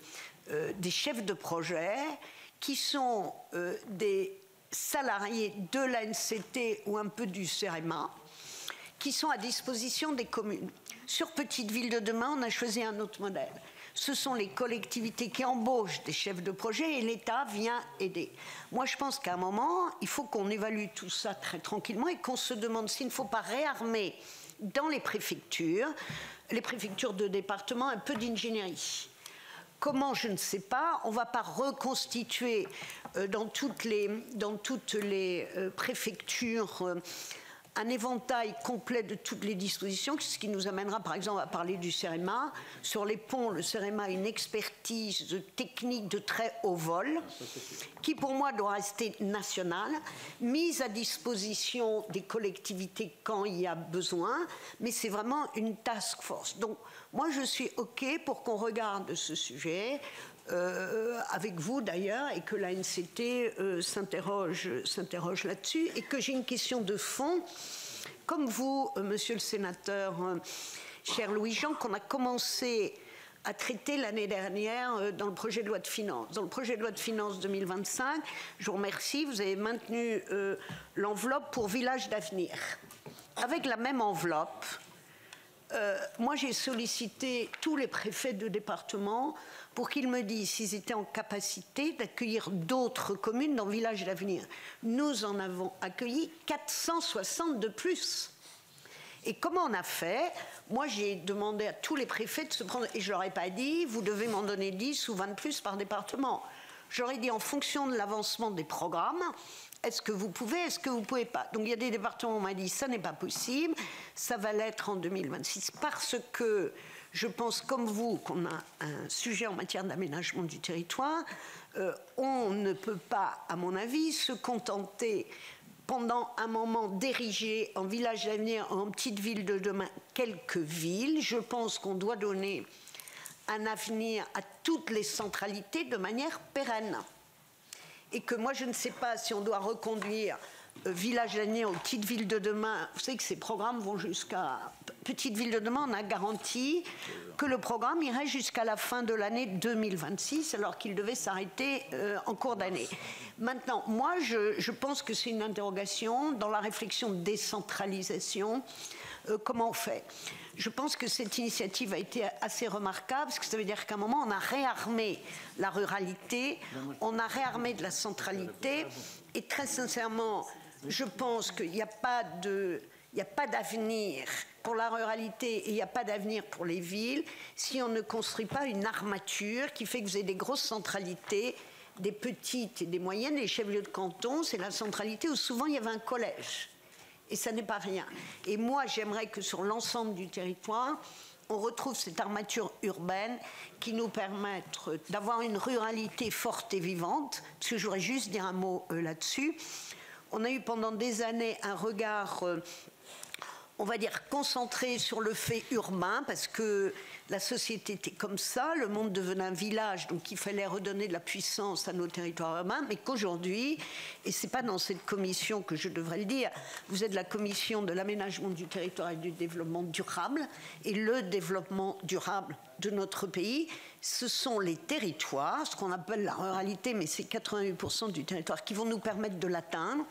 des chefs de projet qui sont des salariés de l'ANCT ou un peu du CEREMA, qui sont à disposition des communes. Sur Petite Ville de demain, on a choisi un autre modèle. Ce sont les collectivités qui embauchent des chefs de projet et l'État vient aider. Moi, je pense qu'à un moment, il faut qu'on évalue tout ça très tranquillement et qu'on se demande s'il ne faut pas réarmer dans les préfectures de département, un peu d'ingénierie. Comment, je ne sais pas. On ne va pas reconstituer dans toutes les préfectures un éventail complet de toutes les dispositions, ce qui nous amènera par exemple à parler du CEREMA. Sur les ponts, le CEREMA a une expertise technique de très haut vol, qui pour moi doit rester nationale, mise à disposition des collectivités quand il y a besoin, mais c'est vraiment une task force. Donc moi je suis OK pour qu'on regarde ce sujet, avec vous d'ailleurs, et que l'ANCT s'interroge là-dessus, et que j'ai une question de fond, comme vous, monsieur le sénateur, cher Louis-Jean, qu'on a commencé à traiter l'année dernière dans le projet de loi de finances. Dans le projet de loi de finances 2025, je vous remercie, vous avez maintenu l'enveloppe pour Villages d'avenir. Avec la même enveloppe, moi j'ai sollicité tous les préfets de département pour qu'ils me disent s'ils étaient en capacité d'accueillir d'autres communes dans Villages d'avenir. Nous en avons accueilli 460 de plus. Et comment on a fait? Moi, j'ai demandé à tous les préfets de se prendre, et je ne leur ai pas dit, vous devez m'en donner 10 ou 20 de plus par département. J'aurais dit, en fonction de l'avancement des programmes, est-ce que vous pouvez, est-ce que vous ne pouvez pas? Donc il y a des départements où on m'a dit, ça n'est pas possible, ça va l'être en 2026, parce que je pense comme vous qu'on a un sujet en matière d'aménagement du territoire. On ne peut pas, à mon avis, se contenter pendant un moment d'ériger en village d'avenir, en petite ville de demain, quelques villes. Je pense qu'on doit donner un avenir à toutes les centralités de manière pérenne. Et que moi, je ne sais pas si on doit reconduire Village d'avenir aux petites villes de demain. Vous savez que ces programmes vont jusqu'à Petite Ville de demain. On a garanti que le programme irait jusqu'à la fin de l'année 2026, alors qu'il devait s'arrêter en cours d'année. Maintenant, moi, je pense que c'est une interrogation dans la réflexion de décentralisation. Comment on fait? Je pense que cette initiative a été assez remarquable, parce que ça veut dire qu'à un moment, on a réarmé la ruralité, on a réarmé de la centralité, et très sincèrement, je pense qu'il n'y a pas d'avenir pour la ruralité et il n'y a pas d'avenir pour les villes si on ne construit pas une armature qui fait que vous avez des grosses centralités, des petites et des moyennes. Les chefs-lieux de canton, c'est la centralité où souvent il y avait un collège. Et ça n'est pas rien. Et moi, j'aimerais que sur l'ensemble du territoire, on retrouve cette armature urbaine qui nous permette d'avoir une ruralité forte et vivante. Parce que je voudrais juste dire un mot là-dessus. On a eu pendant des années un regard on va dire, concentré sur le fait urbain, parce que la société était comme ça, le monde devenait un village, donc il fallait redonner de la puissance à nos territoires urbains, mais qu'aujourd'hui, et ce n'est pas dans cette commission que je devrais le dire, vous êtes la commission de l'aménagement du territoire et du développement durable, et le développement durable de notre pays, ce sont les territoires, ce qu'on appelle la ruralité, mais c'est 88% du territoire qui vont nous permettre de l'atteindre,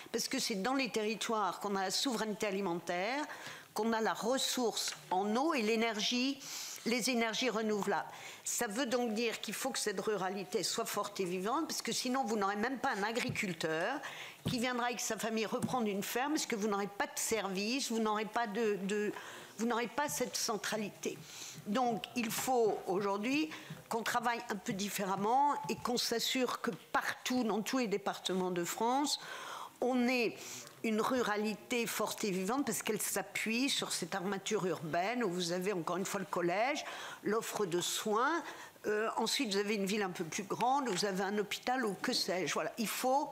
parce que c'est dans les territoires qu'on a la souveraineté alimentaire, qu'on a la ressource en eau et l'énergie, les énergies renouvelables. Ça veut donc dire qu'il faut que cette ruralité soit forte et vivante, parce que sinon vous n'aurez même pas un agriculteur qui viendra avec sa famille reprendre une ferme, parce que vous n'aurez pas de service, vous n'aurez pas vous n'aurez pas cette centralité. Donc il faut aujourd'hui qu'on travaille un peu différemment et qu'on s'assure que partout, dans tous les départements de France, on ait une ruralité forte et vivante parce qu'elle s'appuie sur cette armature urbaine où vous avez encore une fois le collège, l'offre de soins. Ensuite, vous avez une ville un peu plus grande, vous avez un hôpital ou que sais-je. Voilà. Il faut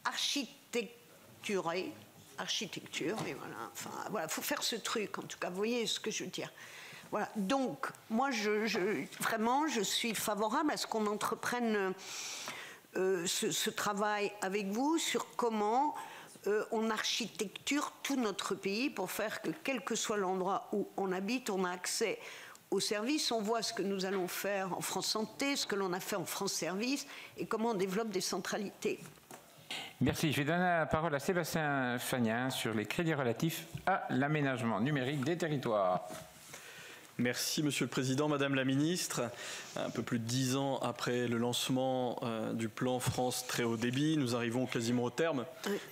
architecturer, et voilà. Enfin, voilà, faut faire ce truc. En tout cas, vous voyez ce que je veux dire. Voilà. Donc, moi, vraiment, je suis favorable à ce qu'on entreprenne ce travail avec vous sur comment on architecture tout notre pays pour faire que, quel que soit l'endroit où on habite, on a accès aux services. On voit ce que nous allons faire en France Santé, ce que l'on a fait en France Service et comment on développe des centralités. Merci. Je vais donner la parole à Sébastien Fagnin sur les crédits relatifs à l'aménagement numérique des territoires. Merci Monsieur le Président, Madame la Ministre. Un peu plus de 10 ans après le lancement du plan France très haut débit, nous arrivons quasiment au terme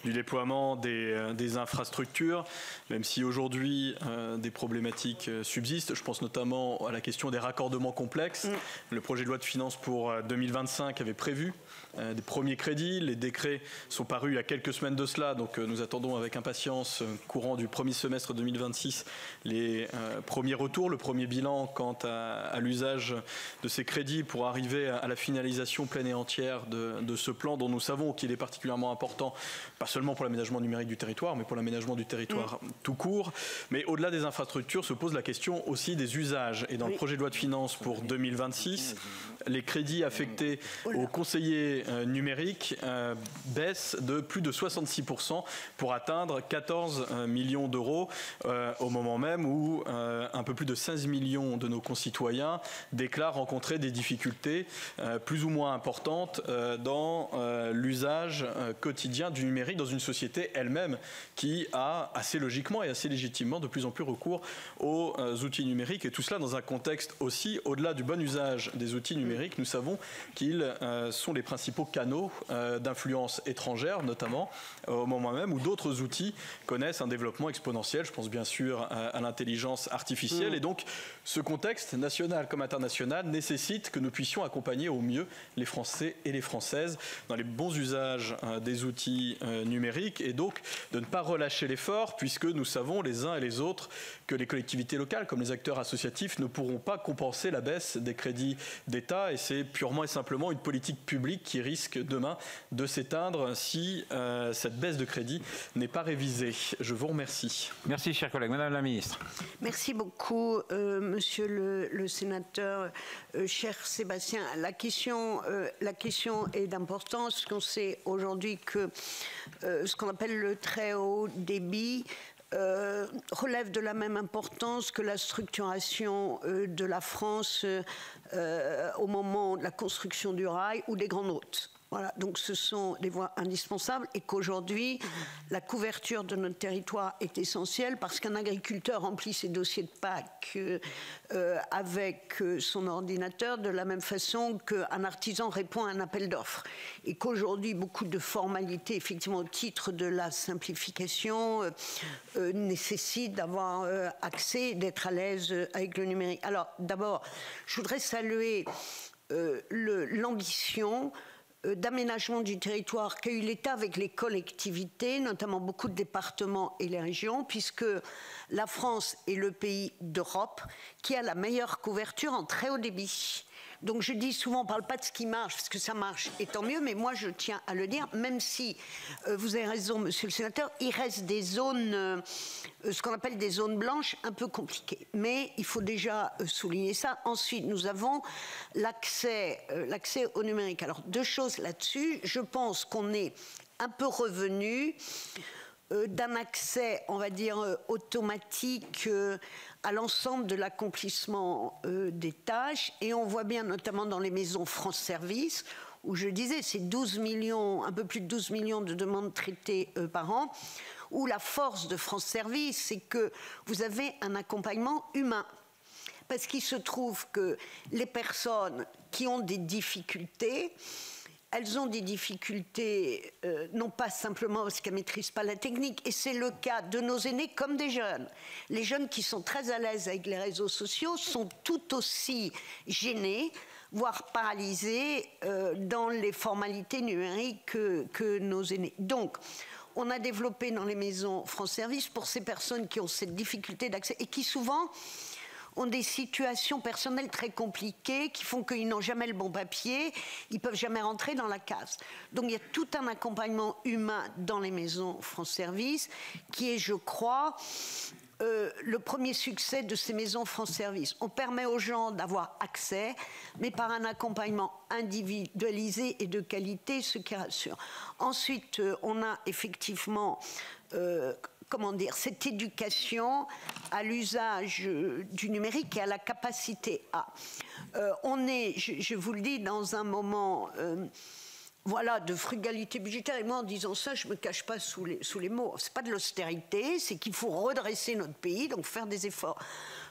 du déploiement des infrastructures, même si aujourd'hui des problématiques subsistent. Je pense notamment à la question des raccordements complexes. Le projet de loi de finances pour 2025 avait prévu des premiers crédits. Les décrets sont parus il y a quelques semaines de cela, donc nous attendons avec impatience, courant du premier semestre 2026, les premiers retours, le premier bilan quant à l'usage de ces crédits pour arriver à la finalisation pleine et entière de ce plan dont nous savons qu'il est particulièrement important, pas seulement pour l'aménagement numérique du territoire, mais pour l'aménagement du territoire tout court. Mais au-delà des infrastructures se pose la question aussi des usages. Et dans le projet de loi de finances pour 2026, les crédits affectés aux conseillers numériques baissent de plus de 66% pour atteindre 14 millions d'euros au moment même où un peu plus de 16 millions de nos concitoyens déclarent rencontrer des difficultés plus ou moins importantes dans l'usage quotidien du numérique dans une société elle-même qui a assez logiquement et assez légitimement de plus en plus recours aux outils numériques, et tout cela dans un contexte aussi, au-delà du bon usage des outils numériques, nous savons qu'ils sont les principaux canaux d'influence étrangère, notamment au moment même où d'autres outils connaissent un développement exponentiel. Je pense bien sûr à l'intelligence artificielle, et donc ce contexte, national comme international, nécessite que nous puissions accompagner au mieux les Français et les Françaises dans les bons usages des outils numériques, et donc de ne pas relâcher l'effort, puisque nous savons les uns et les autres que les collectivités locales, comme les acteurs associatifs, ne pourront pas compenser la baisse des crédits d'État, et c'est purement et simplement une politique publique qui risque demain de s'éteindre si cette baisse de crédit n'est pas révisée. Je vous remercie. Merci, chers collègues. Madame la Ministre. Merci beaucoup, Monsieur le sénateur, cher Sébastien. La question est d'importance. On sait aujourd'hui que ce qu'on appelle le très haut débit relève de la même importance que la structuration de la France au moment de la construction du rail ou des grandes routes. Voilà, donc ce sont des voies indispensables, et qu'aujourd'hui, la couverture de notre territoire est essentielle parce qu'un agriculteur remplit ses dossiers de PAC avec son ordinateur de la même façon qu'un artisan répond à un appel d'offres. Et qu'aujourd'hui, beaucoup de formalités, effectivement, au titre de la simplification, nécessitent d'avoir accès, d'être à l'aise avec le numérique. Alors, d'abord, je voudrais saluer l'ambition d'aménagement du territoire qu'a eu l'État avec les collectivités, notamment beaucoup de départements et les régions, puisque la France est le pays d'Europe qui a la meilleure couverture en très haut débit. Donc je dis souvent, on ne parle pas de ce qui marche, parce que ça marche, et tant mieux, mais moi je tiens à le dire, même si, vous avez raison, monsieur le sénateur, il reste des zones, ce qu'on appelle des zones blanches, un peu compliquées. Mais il faut déjà souligner ça. Ensuite, nous avons l'accès au numérique. Alors, 2 choses là-dessus. Je pense qu'on est un peu revenu d'un accès, on va dire, automatique à l'ensemble de l'accomplissement des tâches. Et on voit bien, notamment dans les maisons France Service, où je disais, c'est 12 millions, un peu plus de 12 millions de demandes traitées par an, où la force de France Service, c'est que vous avez un accompagnement humain. Parce qu'il se trouve que les personnes qui ont des difficultés, elles ont des difficultés, non pas simplement parce qu'elles ne maîtrisent pas la technique, et c'est le cas de nos aînés comme des jeunes. Les jeunes qui sont très à l'aise avec les réseaux sociaux sont tout aussi gênés, voire paralysés dans les formalités numériques que nos aînés. Donc, on a développé dans les maisons France Service pour ces personnes qui ont cette difficulté d'accès et qui souvent ont des situations personnelles très compliquées qui font qu'ils n'ont jamais le bon papier, ils ne peuvent jamais rentrer dans la case. Donc il y a tout un accompagnement humain dans les maisons France Service qui est, je crois, le premier succès de ces maisons France Service. On permet aux gens d'avoir accès, mais par un accompagnement individualisé et de qualité, ce qui rassure. Ensuite, on a effectivement cette éducation à l'usage du numérique et à la capacité à. On est, je vous le dis, dans un moment de frugalité budgétaire. Et moi, en disant ça, je ne me cache pas sous les mots. Ce n'est pas de l'austérité, c'est qu'il faut redresser notre pays, donc faire des efforts.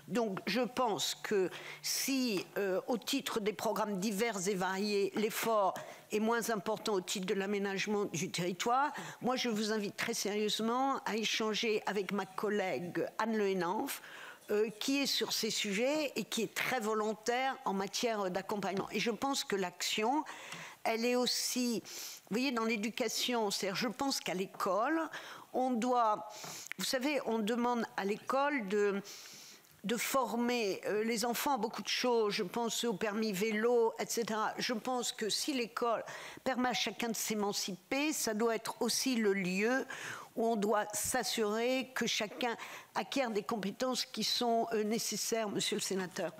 Donc je pense que si, au titre des programmes divers et variés, l'effort est moins important au titre de l'aménagement du territoire, moi je vous invite très sérieusement à échanger avec ma collègue Anne Le Henanff, qui est sur ces sujets et qui est très volontaire en matière d'accompagnement. Et je pense que l'action, elle est aussi, vous voyez, dans l'éducation, c'est-à-dire je pense qu'à l'école, on doit, vous savez, on demande à l'école de former les enfants à beaucoup de choses. Je pense au permis vélo, etc. Je pense que si l'école permet à chacun de s'émanciper, ça doit être aussi le lieu où on doit s'assurer que chacun acquiert des compétences qui sont nécessaires, monsieur le sénateur.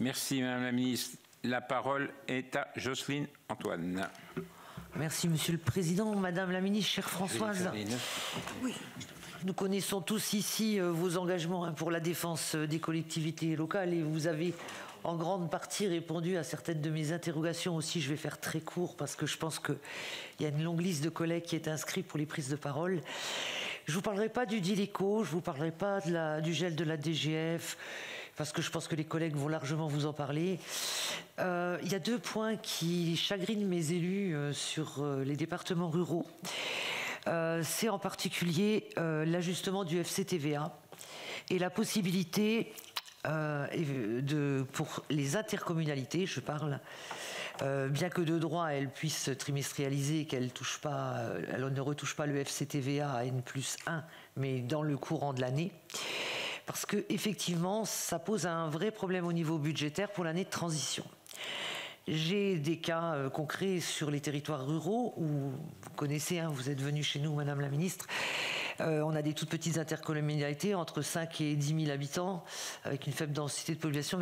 Merci, madame la ministre. La parole est à Jocelyne Antoine. Merci, monsieur le président. Madame la ministre, chère Françoise. Oui. Nous connaissons tous ici vos engagements pour la défense des collectivités locales et vous avez en grande partie répondu à certaines de mes interrogations aussi. Je vais faire très court parce que je pense qu'il y a une longue liste de collègues qui est inscrite pour les prises de parole. Je ne vous parlerai pas du DILECO, je ne vous parlerai pas du gel de la DGF, parce que je pense que les collègues vont largement vous en parler. Il y a 2 points qui chagrinent mes élus sur les départements ruraux. C'est en particulier l'ajustement du FCTVA et la possibilité pour les intercommunalités, je parle, bien que de droit elles puissent trimestrialiser, qu'elles ne retouchent pas le FCTVA à N+1, mais dans le courant de l'année. Parce qu'effectivement, ça pose un vrai problème au niveau budgétaire pour l'année de transition. J'ai des cas concrets sur les territoires ruraux où, vous connaissez, vous êtes venu chez nous, Madame la Ministre, on a des toutes petites intercommunalités entre 5 et 10 000 habitants, avec une faible densité de population,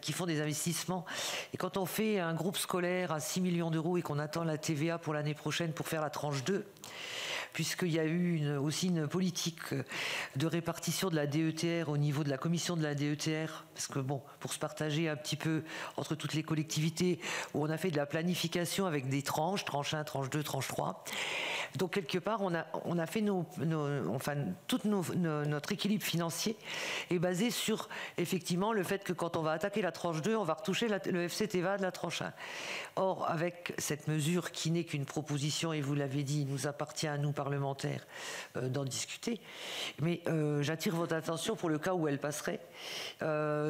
qui font des investissements. Et quand on fait un groupe scolaire à 6 millions d'euros et qu'on attend la TVA pour l'année prochaine pour faire la tranche 2, puisqu'il y a eu aussi une politique de répartition de la DETR au niveau de la commission de la DETR, parce que bon, pour se partager un petit peu entre toutes les collectivités, où on a fait de la planification avec des tranches, tranche 1, tranche 2, tranche 3. Donc quelque part, on a fait tout notre équilibre financier est basé sur effectivement le fait que quand on va attaquer la tranche 2, on va retoucher le FCTVA de la tranche 1. Or, avec cette mesure qui n'est qu'une proposition, et vous l'avez dit, il nous appartient à nous parlementaires d'en discuter, mais j'attire votre attention pour le cas où elle passerait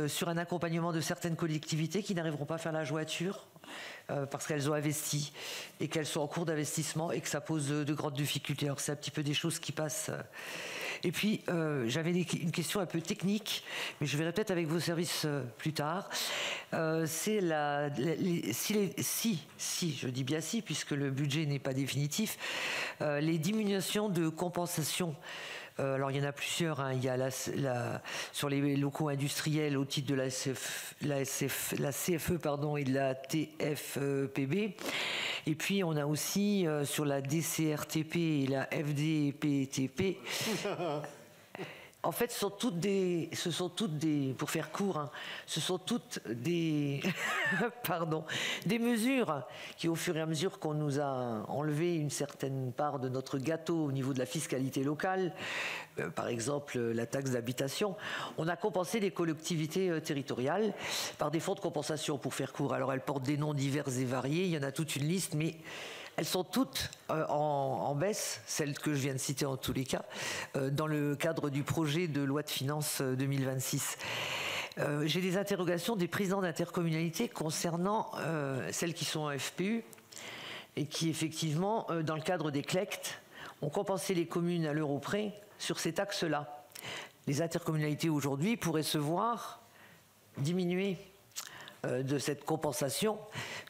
sur un accompagnement de certaines collectivités qui n'arriveront pas à faire la jointure parce qu'elles ont investi et qu'elles sont en cours d'investissement et que ça pose de grandes difficultés. Alors c'est un petit peu des choses qui passent Et puis, j'avais une question un peu technique, mais je verrai peut-être avec vos services plus tard. C'est si, je dis bien si, puisque le budget n'est pas définitif, les diminutions de compensation. Alors, il y en a plusieurs. Hein. Il y a sur les locaux industriels au titre de la CFE pardon, et de la TFPB. Et puis, on a aussi sur la DCRTP et la FDPTP. En fait, ce sont toutes des, pour faire court, hein, ce sont toutes des, des mesures qui, au fur et à mesure qu'on nous a enlevé une certaine part de notre gâteau au niveau de la fiscalité locale, par exemple la taxe d'habitation, on a compensé les collectivités territoriales par des fonds de compensation, pour faire court. Alors, elles portent des noms divers et variés, il y en a toute une liste, mais elles sont toutes en baisse, celles que je viens de citer en tous les cas, dans le cadre du projet de loi de finances 2026. J'ai des interrogations des présidents d'intercommunalités concernant celles qui sont en FPU et qui, effectivement, dans le cadre des CLECT, ont compensé les communes à l'euro près sur cet axe-là. Les intercommunalités aujourd'hui pourraient se voir diminuer de cette compensation.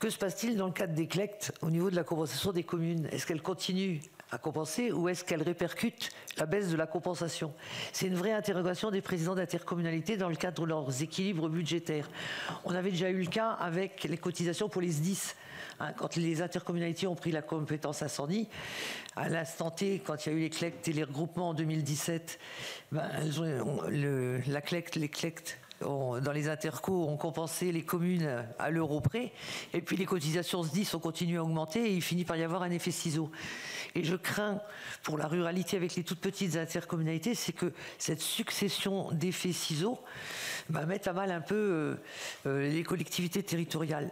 Que se passe-t-il dans le cadre des CLECT au niveau de la compensation des communes? Est-ce qu'elles continuent à compenser ou est-ce qu'elles répercutent la baisse de la compensation? C'est une vraie interrogation des présidents d'intercommunalité dans le cadre de leurs équilibres budgétaires. On avait déjà eu le cas avec les cotisations pour les SDIS. Hein, quand les intercommunalités ont pris la compétence incendie, à l'instant T, quand il y a eu les CLECT et les regroupements en 2017, les CLECT dans les intercos ont compensé les communes à l'euro près, et puis les cotisations SDIS ont continué à augmenter et il finit par y avoir un effet ciseau. Et je crains pour la ruralité avec les toutes petites intercommunalités, c'est que cette succession d'effets ciseaux mette à mal un peu les collectivités territoriales.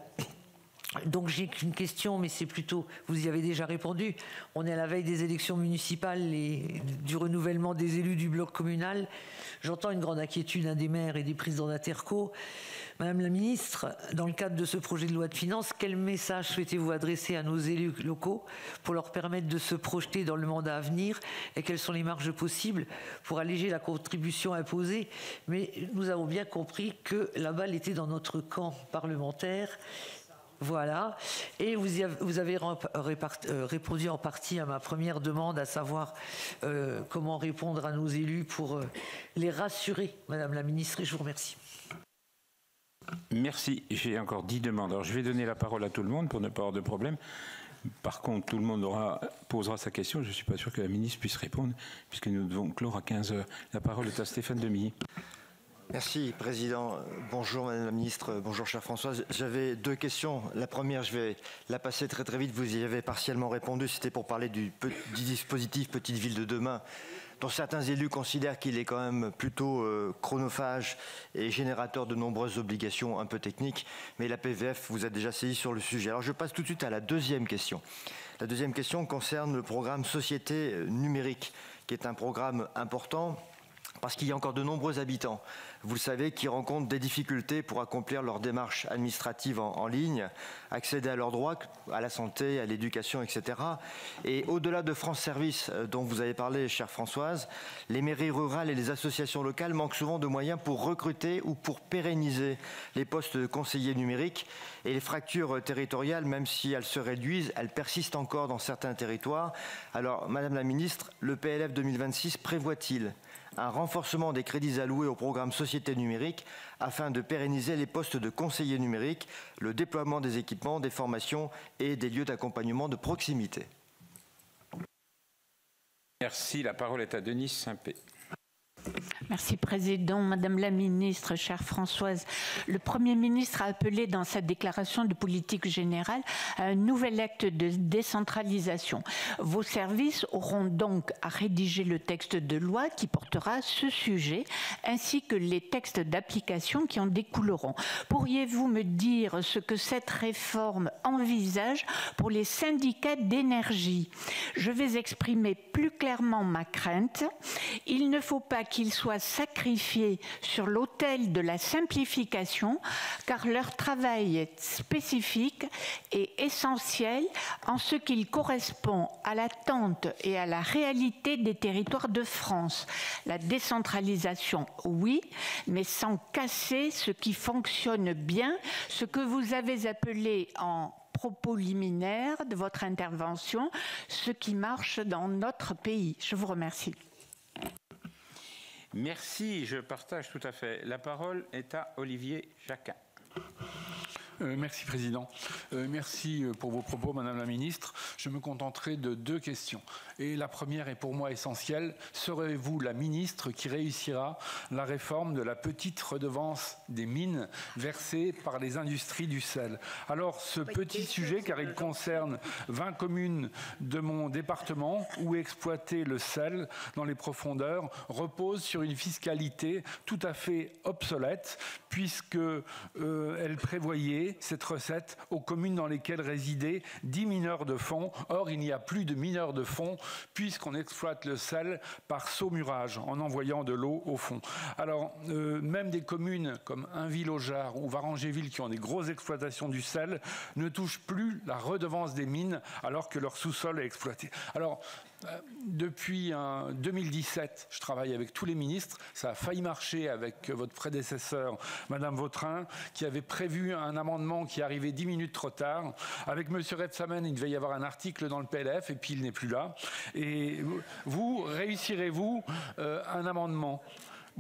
Donc j'ai qu'une question, mais c'est plutôt, vous y avez déjà répondu, on est à la veille des élections municipales et du renouvellement des élus du bloc communal. J'entends une grande inquiétude des maires et des présidents d'interco. Madame la ministre, dans le cadre de ce projet de loi de finances, quel message souhaitez-vous adresser à nos élus locaux pour leur permettre de se projeter dans le mandat à venir et quelles sont les marges possibles pour alléger la contribution imposée? Mais nous avons bien compris que la balle était dans notre camp parlementaire. Voilà, et vous avez répondu en partie à ma première demande, à savoir comment répondre à nos élus pour les rassurer, Madame la Ministre, et je vous remercie. Merci, j'ai encore 10 demandes. Alors je vais donner la parole à tout le monde pour ne pas avoir de problème. Par contre, tout le monde posera sa question. Je ne suis pas sûr que la ministre puisse répondre, puisque nous devons clore à 15 h. La parole est à Stéphane Demilly. Merci, Président. Bonjour, Madame la Ministre. Bonjour, chère Françoise. J'avais 2 questions. La première, je vais la passer très vite. Vous y avez partiellement répondu. C'était pour parler du dispositif Petite Ville de demain, dont certains élus considèrent qu'il est quand même plutôt chronophage et générateur de nombreuses obligations un peu techniques. Mais la PVF vous a déjà saisi sur le sujet. Alors, je passe tout de suite à la deuxième question. La deuxième question concerne le programme Société numérique, qui est un programme important parce qu'il y a encore de nombreux habitants, vous le savez, qui rencontrent des difficultés pour accomplir leurs démarches administratives en ligne, accéder à leurs droits, à la santé, à l'éducation, etc. Et au-delà de France Service, dont vous avez parlé, chère Françoise, les mairies rurales et les associations locales manquent souvent de moyens pour recruter ou pour pérenniser les postes de conseillers numériques. Et les fractures territoriales, même si elles se réduisent, elles persistent encore dans certains territoires. Alors, Madame la Ministre, le PLF 2026 prévoit-il un renforcement des crédits alloués au programme Société numérique afin de pérenniser les postes de conseillers numériques, le déploiement des équipements, des formations et des lieux d'accompagnement de proximité? Merci. La parole est à Denise Saint-Pé. Merci Président, Madame la Ministre, chère Françoise. Le Premier ministre a appelé dans sa déclaration de politique générale à un nouvel acte de décentralisation. Vos services auront donc à rédiger le texte de loi qui portera ce sujet, ainsi que les textes d'application qui en découleront. Pourriez-vous me dire ce que cette réforme envisage pour les syndicats d'énergie? Je vais exprimer plus clairement ma crainte. Il ne faut pas qu'il soit soient sacrifiés sur l'autel de la simplification, car leur travail est spécifique et essentiel en ce qu'il correspond à l'attente et à la réalité des territoires de France. La décentralisation, oui, mais sans casser ce qui fonctionne bien, ce que vous avez appelé en propos liminaire de votre intervention, ce qui marche dans notre pays. Je vous remercie. Merci, je partage tout à fait. La parole est à Olivier Jacquin. Merci Président. Merci pour vos propos Madame la Ministre. Je me contenterai de 2 questions. Et la première est pour moi essentielle. Serez-vous la ministre qui réussira la réforme de la petite redevance des mines versée par les industries du sel? Alors ce petit sujet, car il concerne 20 communes de mon département où exploiter le sel dans les profondeurs repose sur une fiscalité tout à fait obsolète puisque elle prévoyait cette recette aux communes dans lesquelles résidaient 10 mineurs de fond. Or, il n'y a plus de mineurs de fond puisqu'on exploite le sel par saumurage en envoyant de l'eau au fond. Alors, même des communes comme Ainville-au-Jard ou Varangéville qui ont des grosses exploitations du sel ne touchent plus la redevance des mines alors que leur sous-sol est exploité. Alors, depuis 2017, je travaille avec tous les ministres. Ça a failli marcher avec votre prédécesseur, Madame Vautrin, qui avait prévu un amendement qui arrivait 10 minutes trop tard. Avec Monsieur Rebsamen, il devait y avoir un article dans le PLF et puis il n'est plus là. Et vous, réussirez-vous un amendement ?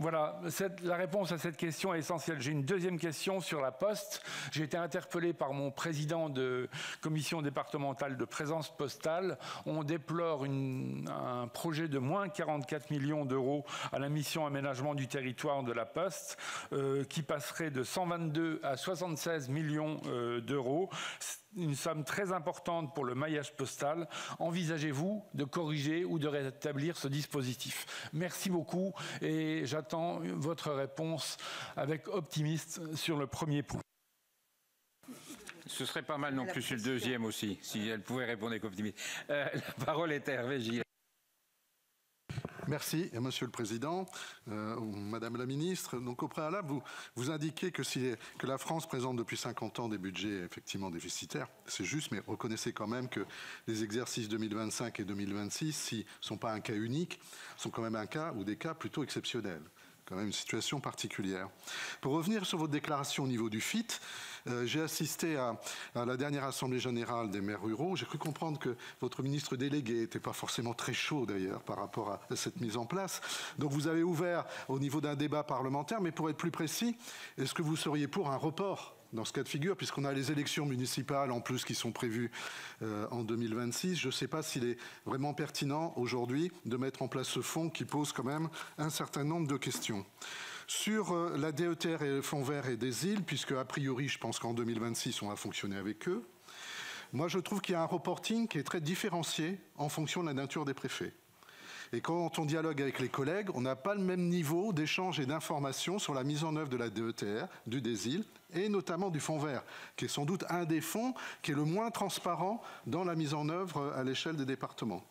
Voilà, la réponse à cette question est essentielle. J'ai une deuxième question sur la Poste. J'ai été interpellé par mon président de commission départementale de présence postale. On déplore un projet de moins 44 millions d'euros à la mission aménagement du territoire de la Poste, qui passerait de 122 à 76 millions d'euros. Une somme très importante pour le maillage postal. Envisagez-vous de corriger ou de rétablir ce dispositif? Merci beaucoup et j'attends votre réponse avec optimisme sur le premier point. Ce serait pas mal non plus sur le deuxième aussi, si elle pouvait répondre avec optimisme. La parole est à Hervé Gillet. Merci, Monsieur le Président. Madame la Ministre, donc au préalable, vous indiquez que la France présente depuis 50 ans des budgets effectivement déficitaires. C'est juste, mais reconnaissez quand même que les exercices 2025 et 2026, s'ils ne sont pas un cas unique, sont quand même un cas ou des cas plutôt exceptionnels. Quand même une situation particulière. Pour revenir sur votre déclaration au niveau du FIT, j'ai assisté à la dernière Assemblée générale des maires ruraux. J'ai cru comprendre que votre ministre délégué n'était pas forcément très chaud d'ailleurs par rapport à cette mise en place. Donc vous avez ouvert au niveau d'un débat parlementaire, mais pour être plus précis, est-ce que vous seriez pour un report dans ce cas de figure, puisqu'on a les élections municipales en plus qui sont prévues en 2026, je ne sais pas s'il est vraiment pertinent aujourd'hui de mettre en place ce fonds qui pose quand même un certain nombre de questions. Sur la DETR et le fonds vert et des îles, puisque a priori je pense qu'en 2026 on va fonctionner avec eux, moi je trouve qu'il y a un reporting qui est très différencié en fonction de la nature des préfets. Et quand on dialogue avec les collègues, on n'a pas le même niveau d'échange et d'information sur la mise en œuvre de la DETR, du DESIL, et notamment du fonds vert, qui est sans doute un des fonds qui est le moins transparent dans la mise en œuvre à l'échelle des départements.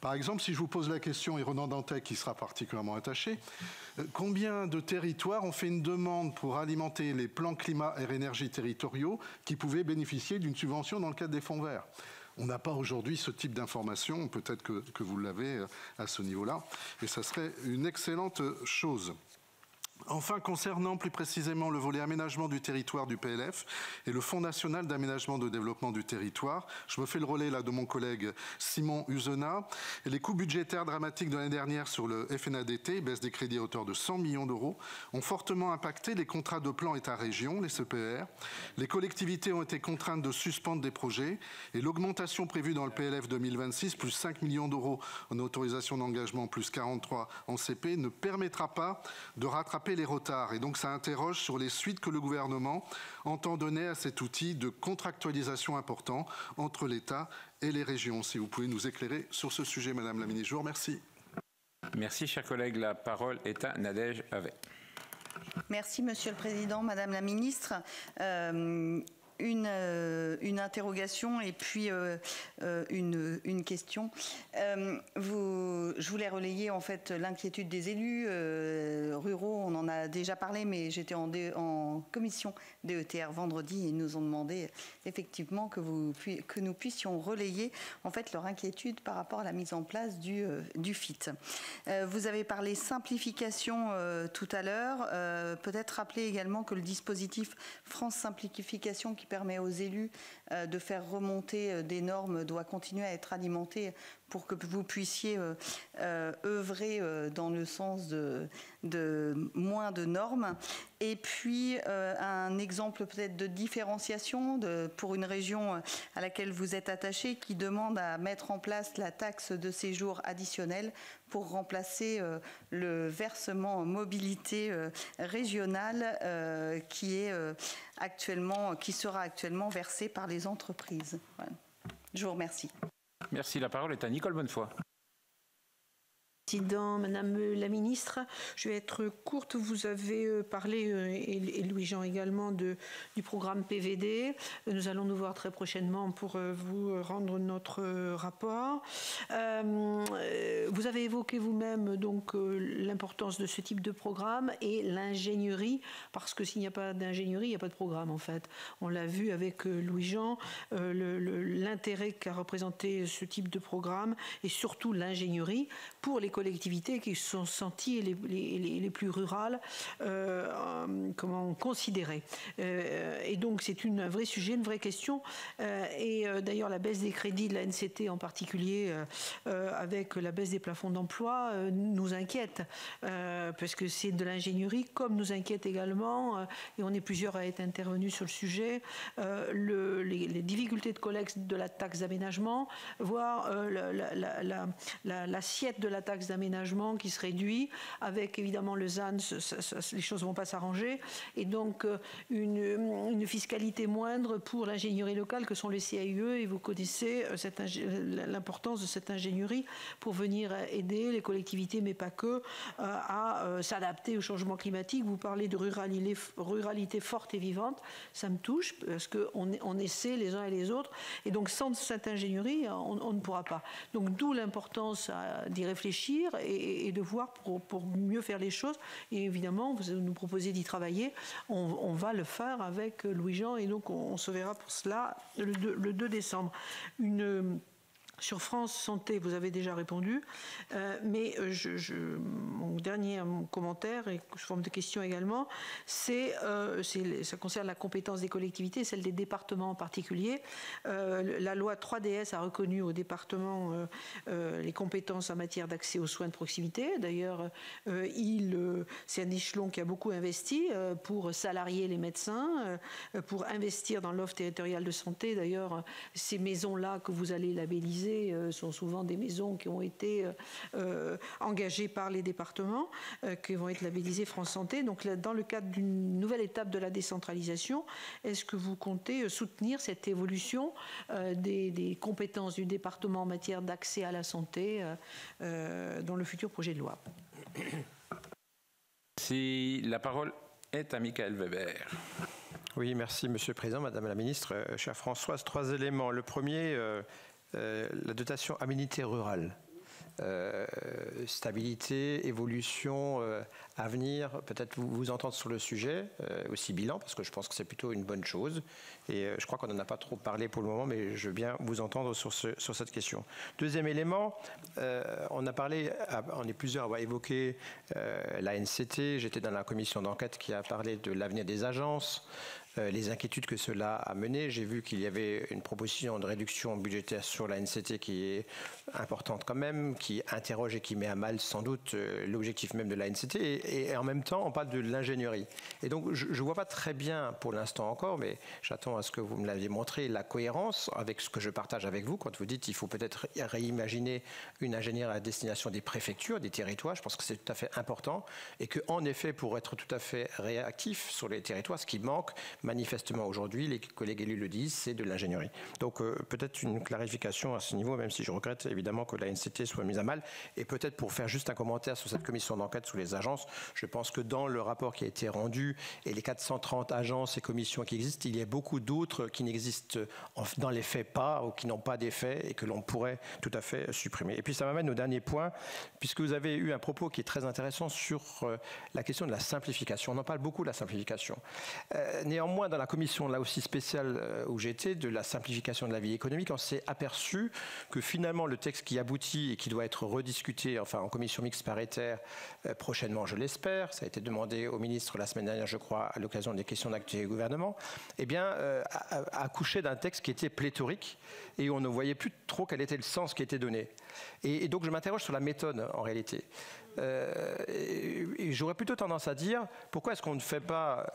Par exemple, si je vous pose la question, et Ronan Dantec qui sera particulièrement attaché, combien de territoires ont fait une demande pour alimenter les plans climat et énergie territoriaux qui pouvaient bénéficier d'une subvention dans le cadre des fonds verts ? On n'a pas aujourd'hui ce type d'information, peut-être que vous l'avez à ce niveau-là, et ça serait une excellente chose. Enfin, concernant plus précisément le volet aménagement du territoire du PLF et le Fonds national d'aménagement de développement du territoire, je me fais le relais là de mon collègue Simon Uzenat. Et les coûts budgétaires dramatiques de l'année dernière sur le FNADT, baisse des crédits à hauteur de 100 millions d'euros, ont fortement impacté les contrats de plan État-région, les CPR. Les collectivités ont été contraintes de suspendre des projets et l'augmentation prévue dans le PLF 2026, plus 5 millions d'euros en autorisation d'engagement, plus 43 en CP, ne permettra pas de rattraper les retards. Et donc ça interroge sur les suites que le gouvernement entend donner à cet outil de contractualisation important entre l'État et les régions. Si vous pouvez nous éclairer sur ce sujet, Madame la Ministre. Je vous remercie. Merci, chers collègues. La parole est à Nadège Havet. Merci, Monsieur le Président, Madame la Ministre. une interrogation et puis une question. Je voulais relayer en fait l'inquiétude des élus ruraux. On en a déjà parlé, mais j'étais en commission DETR vendredi et ils nous ont demandé effectivement que nous puissions relayer en fait leur inquiétude par rapport à la mise en place du FIT. Vous avez parlé simplification tout à l'heure. Peut-être rappeler également que le dispositif France Simplification qui permet aux élus de faire remonter des normes doit continuer à être alimenté pour que vous puissiez œuvrer dans le sens de moins de normes. Et puis, un exemple peut-être de différenciation pour une région à laquelle vous êtes attaché qui demande à mettre en place la taxe de séjour additionnelle pour remplacer le versement mobilité régionale qui sera actuellement versé par les entreprises. Voilà. Je vous remercie. Merci. La parole est à Nicole Bonnefoy. Président, Madame la Ministre, je vais être courte. Vous avez parlé, et Louis-Jean également, du programme PVD. Nous allons nous voir très prochainement pour vous rendre notre rapport. Vous avez évoqué vous-même donc l'importance de ce type de programme et l'ingénierie, parce que s'il n'y a pas d'ingénierie, il n'y a pas de programme en fait. On l'a vu avec Louis-Jean, l'intérêt qu'a représenté ce type de programme et surtout l'ingénierie pour les collectivités qui sont senties les plus rurales considérées. Et donc c'est un vrai sujet, une vraie question. Et d'ailleurs la baisse des crédits de la NCT en particulier avec la baisse des plafonds d'emploi nous inquiète parce que c'est de l'ingénierie, comme nous inquiète également, et on est plusieurs à être intervenus sur le sujet, les difficultés de collecte de la taxe d'aménagement, voire l'assiette de la taxe d'aménagement qui se réduit, avec évidemment le ZAN, les choses ne vont pas s'arranger, et donc une fiscalité moindre pour l'ingénierie locale que sont les CAUE, et vous connaissez l'importance de cette ingénierie pour venir aider les collectivités, mais pas que, à s'adapter au changement climatique. Vous parlez de ruralité forte et vivante, ça me touche, parce qu'on essaie les uns et les autres, et donc sans cette ingénierie, on ne pourra pas. Donc d'où l'importance d'y réfléchir et de voir pour mieux faire les choses. Et évidemment, vous nous proposez d'y travailler. On va le faire avec Louis-Jean et donc on se verra pour cela le 2 décembre. Sur France Santé, vous avez déjà répondu, mais mon dernier commentaire, et sous forme de question également, ça concerne la compétence des collectivités, celle des départements en particulier. La loi 3DS a reconnu aux départements les compétences en matière d'accès aux soins de proximité. D'ailleurs, c'est un échelon qui a beaucoup investi pour salarier les médecins, pour investir dans l'offre territoriale de santé. D'ailleurs, ces maisons-là que vous allez labelliser sont souvent des maisons qui ont été engagées par les départements, qui vont être labellisées France Santé. Donc dans le cadre d'une nouvelle étape de la décentralisation, est-ce que vous comptez soutenir cette évolution des compétences du département en matière d'accès à la santé dans le futur projet de loi? Si la parole est à Michael Weber. Oui, merci Monsieur le Président, Madame la Ministre, chère Françoise. 3 éléments. Le premier, la dotation aménité rurale. Stabilité, évolution, avenir, peut-être vous entendre sur le sujet, aussi bilan, parce que je pense que c'est plutôt une bonne chose. Et je crois qu'on n'en a pas trop parlé pour le moment, mais je veux bien vous entendre sur cette question. Deuxième élément, on est plusieurs à avoir évoqué la NCT. J'étais dans la commission d'enquête qui a parlé de l'avenir des agences, les inquiétudes que cela a menées. J'ai vu qu'il y avait une proposition de réduction budgétaire sur la NCT qui est importante quand même, qui interroge et qui met à mal sans doute l'objectif même de la NCT. Et en même temps, on parle de l'ingénierie. Et donc, je ne vois pas très bien pour l'instant encore, mais j'attends à ce que vous me l'aviez montré, la cohérence avec ce que je partage avec vous quand vous dites qu'il faut peut-être réimaginer une ingénierie à destination des préfectures, des territoires. Je pense que c'est tout à fait important et qu'en effet, pour être tout à fait réactif sur les territoires, ce qui manque, manifestement aujourd'hui, les collègues élus le disent, c'est de l'ingénierie. Donc peut-être une clarification à ce niveau, même si je regrette évidemment que la NCT soit mise à mal. Et peut-être pour faire juste un commentaire sur cette commission d'enquête sur les agences, je pense que dans le rapport qui a été rendu et les 430 agences et commissions qui existent, il y a beaucoup d'autres qui n'existent dans les faits pas ou qui n'ont pas d'effet et que l'on pourrait tout à fait supprimer. Et puis ça m'amène au dernier point, puisque vous avez eu un propos qui est très intéressant sur la question de la simplification. On en parle beaucoup de la simplification. Néanmoins, dans la commission là aussi spéciale où j'étais, de la simplification de la vie économique, on s'est aperçu que finalement le texte qui aboutit et qui doit être rediscuté, enfin en commission mixte paritaire prochainement, je l'espère, ça a été demandé au ministre la semaine dernière, je crois, à l'occasion des questions d'actualité du gouvernement, eh bien, a accouché d'un texte qui était pléthorique et on ne voyait plus trop quel était le sens qui était donné. Et donc je m'interroge sur la méthode en réalité. Et j'aurais plutôt tendance à dire pourquoi est-ce qu'on ne fait pas,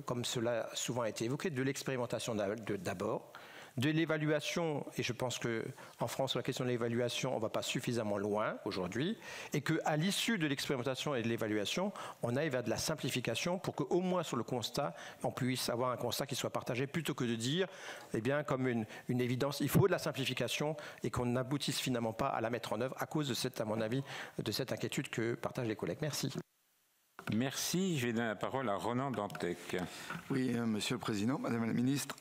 comme cela a souvent été évoqué, de l'expérimentation d'abord, de l'évaluation, et je pense qu'en France, sur la question de l'évaluation, on ne va pas suffisamment loin aujourd'hui, et qu'à l'issue de l'expérimentation et de l'évaluation, on aille vers de la simplification pour qu'au moins sur le constat, on puisse avoir un constat qui soit partagé, plutôt que de dire, eh bien, comme une évidence, il faut de la simplification, et qu'on n'aboutisse finalement pas à la mettre en œuvre à cause de cette, à mon avis, de cette inquiétude que partagent les collègues. Merci. Merci. Je vais donner la parole à Ronan Dantec. Oui, Monsieur le Président, Madame la Ministre,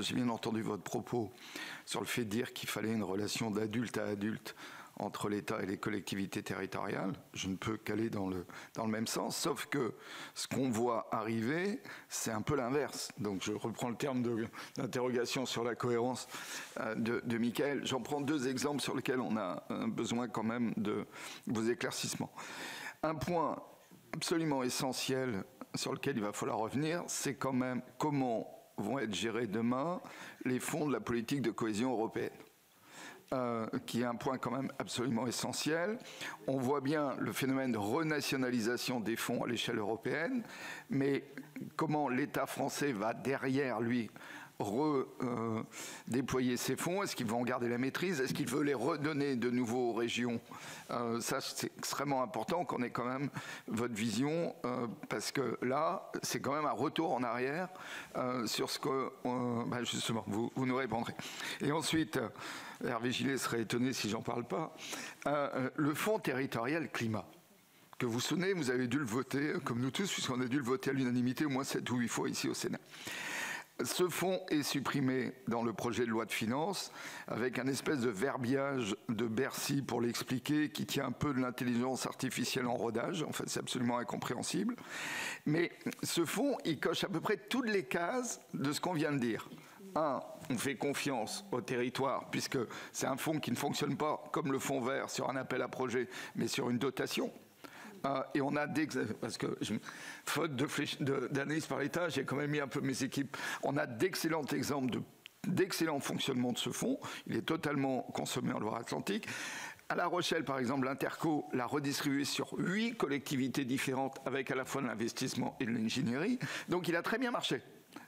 j'ai bien entendu votre propos sur le fait de dire qu'il fallait une relation d'adulte à adulte entre l'État et les collectivités territoriales. Je ne peux qu'aller dans le même sens, sauf que ce qu'on voit arriver, c'est un peu l'inverse. Donc je reprends le terme d'interrogation sur la cohérence de Michael. J'en prends deux exemples sur lesquels on a besoin quand même de vos éclaircissements. Un point absolument essentiel sur lequel il va falloir revenir, c'est quand même comment vont être gérés demain les fonds de la politique de cohésion européenne. Qui est un point quand même absolument essentiel. On voit bien le phénomène de renationalisation des fonds à l'échelle européenne, mais comment l'État français va derrière lui redéployer ces fonds? Est-ce qu'il va en garder la maîtrise? Est-ce qu'il veut les redonner de nouveau aux régions? Ça, c'est extrêmement important qu'on ait quand même votre vision, parce que là, c'est quand même un retour en arrière sur ce que... justement, vous nous répondrez. Et ensuite, Hervé Gillet serait étonné si j'en parle pas, le fonds territorial climat, que vous souvenez, vous avez dû le voter, comme nous tous, puisqu'on a dû le voter à l'unanimité au moins 7 ou 8 fois ici au Sénat. Ce fonds est supprimé dans le projet de loi de finances avec un espèce de verbiage de Bercy pour l'expliquer qui tient un peu de l'intelligence artificielle en rodage. En fait, c'est absolument incompréhensible. Mais ce fonds, il coche à peu près toutes les cases de ce qu'on vient de dire. Un, on fait confiance au territoire puisque c'est un fonds qui ne fonctionne pas comme le fonds vert sur un appel à projet, mais sur une dotation. Et on a parce que faute d'analyse par l'État, j'ai quand même mis un peu mes équipes. On a d'excellents exemples d'excellent fonctionnement de ce fonds. Il est totalement consommé en Loire-Atlantique. À La Rochelle, par exemple, l'Interco l'a redistribué sur 8 collectivités différentes avec à la fois de l'investissement et de l'ingénierie. Donc il a très bien marché.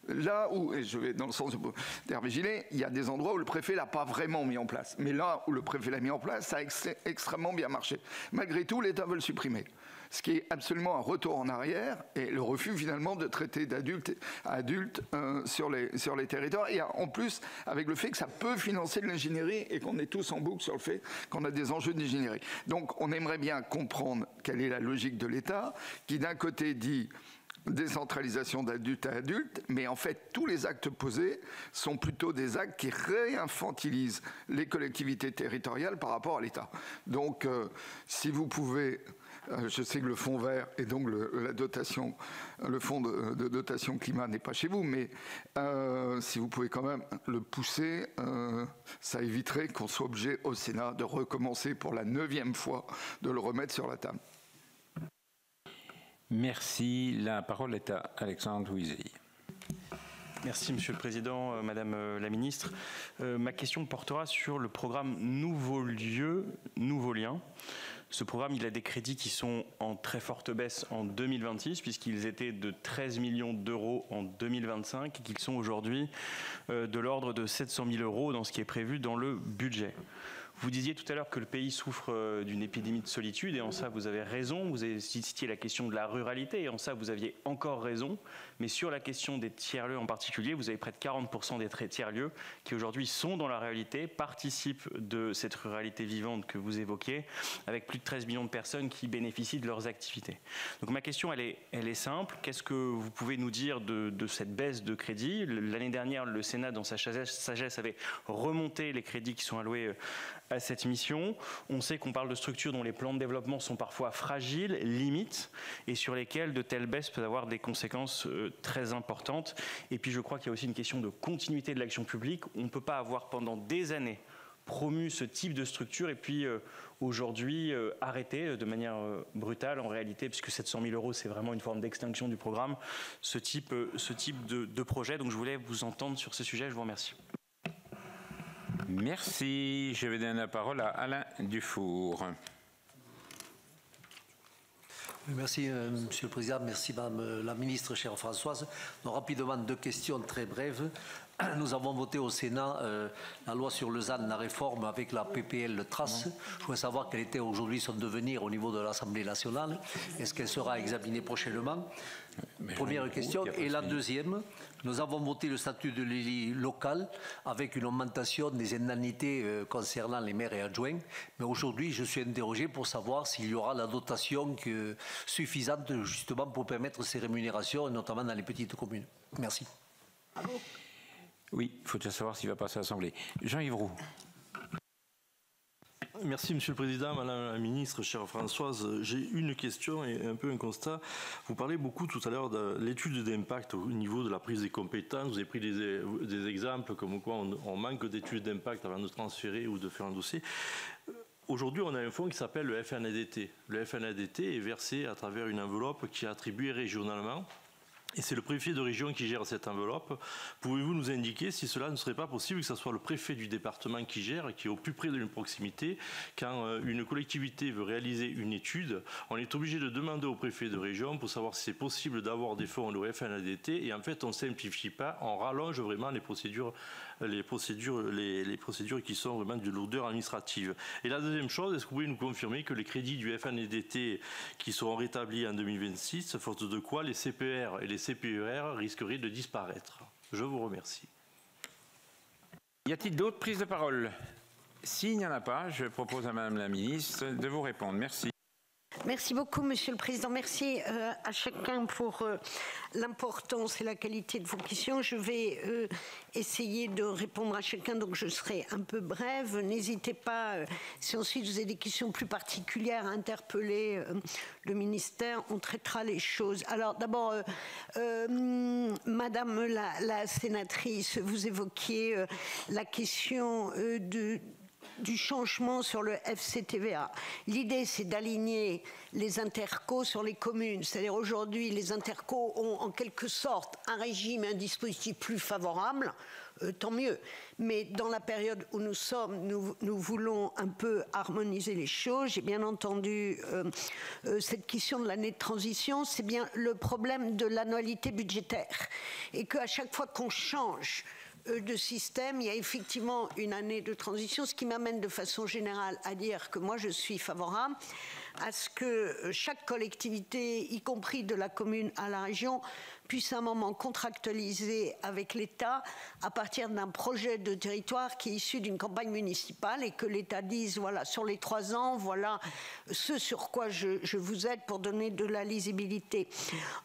Là où, et je vais dans le sens d'Hervé Gillet, il y a des endroits où le préfet ne l'a pas vraiment mis en place. Mais là où le préfet l'a mis en place, ça a extrêmement bien marché. Malgré tout, l'État veut le supprimer. Ce qui est absolument un retour en arrière et le refus finalement de traiter d'adulte à adulte sur les territoires. Et en plus, avec le fait que ça peut financer de l'ingénierie et qu'on est tous en boucle sur le fait qu'on a des enjeux d'ingénierie. Donc on aimerait bien comprendre quelle est la logique de l'État qui d'un côté dit décentralisation d'adulte à adulte, mais en fait tous les actes posés sont plutôt des actes qui réinfantilisent les collectivités territoriales par rapport à l'État. Donc si vous pouvez... Je sais que le fonds vert et donc le fonds de dotation climat n'est pas chez vous, mais si vous pouvez quand même le pousser, ça éviterait qu'on soit obligé au Sénat de recommencer pour la 9e fois de le remettre sur la table. Merci. La parole est à Alexandre Huizey. Merci Monsieur le Président, Madame la Ministre. Ma question portera sur le programme Nouveaux lieux, Nouveaux liens. Ce programme, il a des crédits qui sont en très forte baisse en 2026, puisqu'ils étaient de 13 millions d'euros en 2025 et qu'ils sont aujourd'hui de l'ordre de 700 000 euros dans ce qui est prévu dans le budget. Vous disiez tout à l'heure que le pays souffre d'une épidémie de solitude, et en ça vous avez raison. Vous avez cité la question de la ruralité, et en ça vous aviez encore raison. Mais sur la question des tiers-lieux en particulier, vous avez près de 40% des tiers-lieux qui aujourd'hui sont dans la réalité, participent de cette ruralité vivante que vous évoquiez, avec plus de 13 millions de personnes qui bénéficient de leurs activités. Donc ma question, elle est simple. Qu'est-ce que vous pouvez nous dire de cette baisse de crédits? L'année dernière, le Sénat, dans sa sagesse, avait remonté les crédits qui sont alloués à cette mission. On sait qu'on parle de structures dont les plans de développement sont parfois fragiles, limites, et sur lesquelles de telles baisses peuvent avoir des conséquences très importantes. Et puis je crois qu'il y a aussi une question de continuité de l'action publique. On ne peut pas avoir pendant des années promu ce type de structure et puis aujourd'hui arrêter de manière brutale en réalité, puisque 700 000 euros c'est vraiment une forme d'extinction du programme, ce type de projet. Donc je voulais vous entendre sur ce sujet. Je vous remercie. Merci. Je vais donner la parole à Alain Dufour. Merci, Monsieur le Président. Merci, Madame la Ministre, chère Françoise. Donc, rapidement, 2 questions très brèves. Nous avons voté au Sénat la loi sur le ZAN, la réforme avec la PPL Trace. Je voudrais savoir quel était aujourd'hui son devenir au niveau de l'Assemblée nationale. Est-ce qu'elle sera examinée prochainement? Première question. Et la deuxième, nous avons voté le statut de l'élu local avec une augmentation des indemnités concernant les maires et adjoints. Mais aujourd'hui, je suis interrogé pour savoir s'il y aura la dotation suffisante justement pour permettre ces rémunérations, notamment dans les petites communes. Merci. Oui, il faut déjà savoir s'il va passer à l'Assemblée. Jean-Yves Roux. Merci, Monsieur le Président. Madame la Ministre, chère Françoise, j'ai une question et un peu un constat. Vous parlez beaucoup tout à l'heure de l'étude d'impact au niveau de la prise des compétences. Vous avez pris des exemples comme quoi on manque d'études d'impact avant de transférer ou de faire un dossier. Aujourd'hui, on a un fonds qui s'appelle le FNADT. Le FNADT est versé à travers une enveloppe qui est attribuée régionalement. Et c'est le préfet de région qui gère cette enveloppe. Pouvez-vous nous indiquer si cela ne serait pas possible que ce soit le préfet du département qui gère, qui est au plus près de la proximité? Quand une collectivité veut réaliser une étude, on est obligé de demander au préfet de région pour savoir si c'est possible d'avoir des fonds au FNADT. Et en fait, on ne simplifie pas, on rallonge vraiment les procédures qui sont vraiment de lourdeur administrative. Et la deuxième chose, est-ce que vous pouvez nous confirmer que les crédits du FNADT qui seront rétablis en 2026, faute de quoi les CPR et les CPER risqueraient de disparaître? Je vous remercie. Y a-t-il d'autres prises de parole? S'il n'y en a pas, je propose à Madame la Ministre de vous répondre. Merci. Merci beaucoup, Monsieur le Président. Merci à chacun pour l'importance et la qualité de vos questions. Je vais essayer de répondre à chacun, donc je serai un peu brève. N'hésitez pas, si ensuite vous avez des questions plus particulières à interpeller le ministère, on traitera les choses. Alors d'abord, Madame la sénatrice, vous évoquiez la question du changement sur le FCTVA. L'idée, c'est d'aligner les intercos sur les communes. C'est-à-dire aujourd'hui, les intercos ont en quelque sorte un régime, un dispositif plus favorable, tant mieux. Mais dans la période où nous sommes, nous voulons un peu harmoniser les choses. J'ai bien entendu cette question de l'année de transition, c'est bien le problème de l'annualité budgétaire. Et qu'à chaque fois qu'on change de système, il y a effectivement une année de transition, ce qui m'amène de façon générale à dire que moi je suis favorable à ce que chaque collectivité, y compris de la commune à la région, puisse à un moment contractualiser avec l'État à partir d'un projet de territoire qui est issu d'une campagne municipale et que l'État dise, voilà, sur les 3 ans, voilà ce sur quoi je vous aide pour donner de la lisibilité.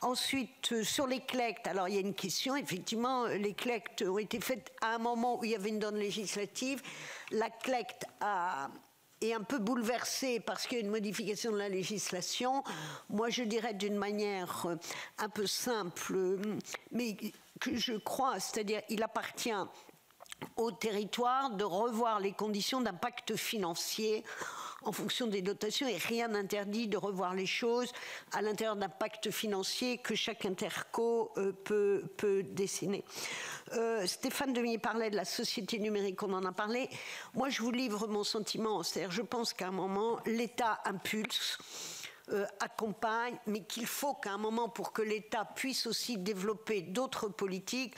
Ensuite, sur les CLECT, alors il y a une question, effectivement, les CLECT ont été faites à un moment où il y avait une donne législative. La CLECT est un peu bouleversée parce qu'il y a une modification de la législation. Moi, je dirais d'une manière un peu simple, mais que je crois, c'est-à-dire il appartient au territoire de revoir les conditions d'impact financier en fonction des dotations et rien n'interdit de revoir les choses à l'intérieur d'un pacte financier que chaque interco peut dessiner. Stéphane Demilly parlait de la société numérique, on en a parlé. Moi, je vous livre mon sentiment. C'est-à-dire, je pense qu'à un moment, l'État impulse, accompagne, mais qu'il faut qu'à un moment, pour que l'État puisse aussi développer d'autres politiques,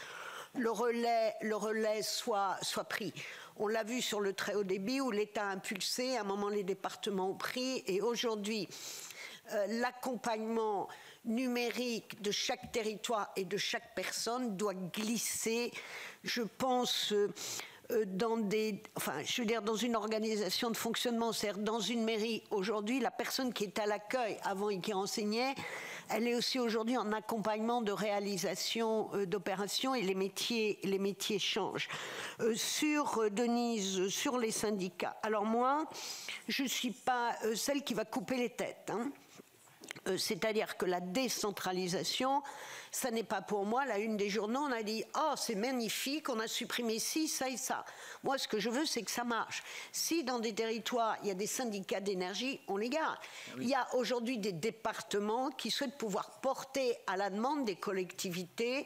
le relais soit pris. On l'a vu sur le très haut débit où l'État a impulsé, à un moment les départements ont pris, et aujourd'hui, l'accompagnement numérique de chaque territoire et de chaque personne doit glisser, je pense, dans dans une organisation de fonctionnement, c'est-à-dire dans une mairie. Aujourd'hui, la personne qui est à l'accueil avant et qui renseignait, elle est aussi aujourd'hui en accompagnement de réalisation d'opérations et les métiers changent. Denise, sur les syndicats. Alors moi, je ne suis pas celle qui va couper les têtes, hein. C'est-à-dire que la décentralisation, ça n'est pas pour moi la une des journaux. On a dit « Oh, c'est magnifique, on a supprimé ci, ça et ça ». Moi, ce que je veux, c'est que ça marche. Si dans des territoires, il y a des syndicats d'énergie, on les garde. Oui. Il y a aujourd'hui des départements qui souhaitent pouvoir porter à la demande des collectivités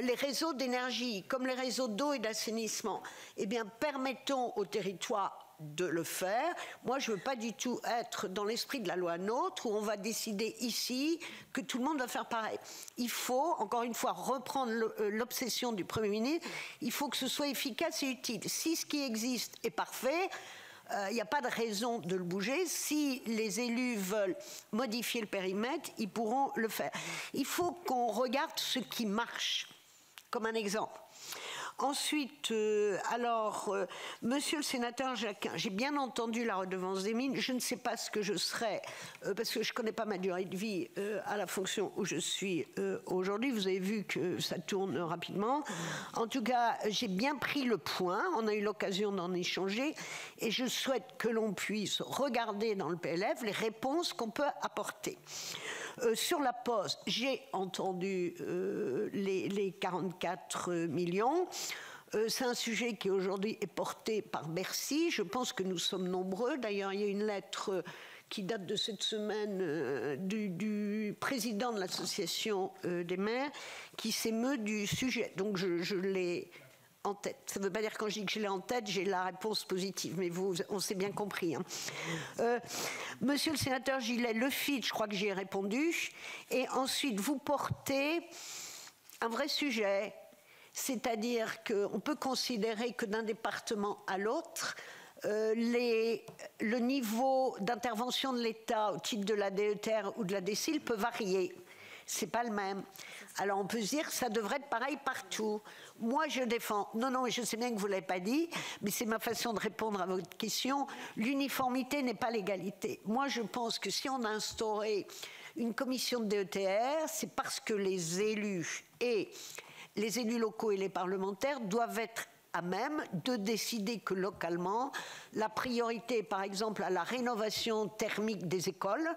les réseaux d'énergie, comme les réseaux d'eau et d'assainissement. Eh bien, permettons aux territoires de le faire. Moi, je ne veux pas du tout être dans l'esprit de la loi NOTRe où on va décider ici que tout le monde va faire pareil. Il faut, encore une fois, reprendre l'obsession du Premier ministre. Il faut que ce soit efficace et utile. Si ce qui existe est parfait, il n'y a pas de raison de le bouger. Si les élus veulent modifier le périmètre, ils pourront le faire. Il faut qu'on regarde ce qui marche, comme un exemple. Ensuite, monsieur le sénateur Jacquin, j'ai bien entendu la redevance des mines. Je ne sais pas ce que je serai, parce que je ne connais pas ma durée de vie à la fonction où je suis aujourd'hui. Vous avez vu que ça tourne rapidement. En tout cas, j'ai bien pris le point. On a eu l'occasion d'en échanger. Et je souhaite que l'on puisse regarder dans le PLF les réponses qu'on peut apporter. Sur la Poste, j'ai entendu les 44 millions. C'est un sujet qui aujourd'hui est porté par Bercy. Je pense que nous sommes nombreux. D'ailleurs, il y a une lettre qui date de cette semaine du président de l'association des maires qui s'émeut du sujet. Donc je l'ai en tête. Ça ne veut pas dire quand je dis que je l'ai en tête, j'ai la réponse positive, mais on s'est bien compris. Hein. Monsieur le sénateur Gillet, le FIT, je crois que j'y ai répondu. Et ensuite, vous portez un vrai sujet, c'est-à-dire qu'on peut considérer que d'un département à l'autre, le niveau d'intervention de l'État au titre de la DETR ou de la DSIL peut varier. C'est pas le même. Alors on peut se dire que ça devrait être pareil partout. Moi je défends, non, je sais bien que vous ne l'avez pas dit, mais c'est ma façon de répondre à votre question, l'uniformité n'est pas l'égalité. Moi je pense que si on a instauré une commission de DETR, c'est parce que les élus locaux et les parlementaires doivent être à même de décider que localement, la priorité, par exemple, à la rénovation thermique des écoles,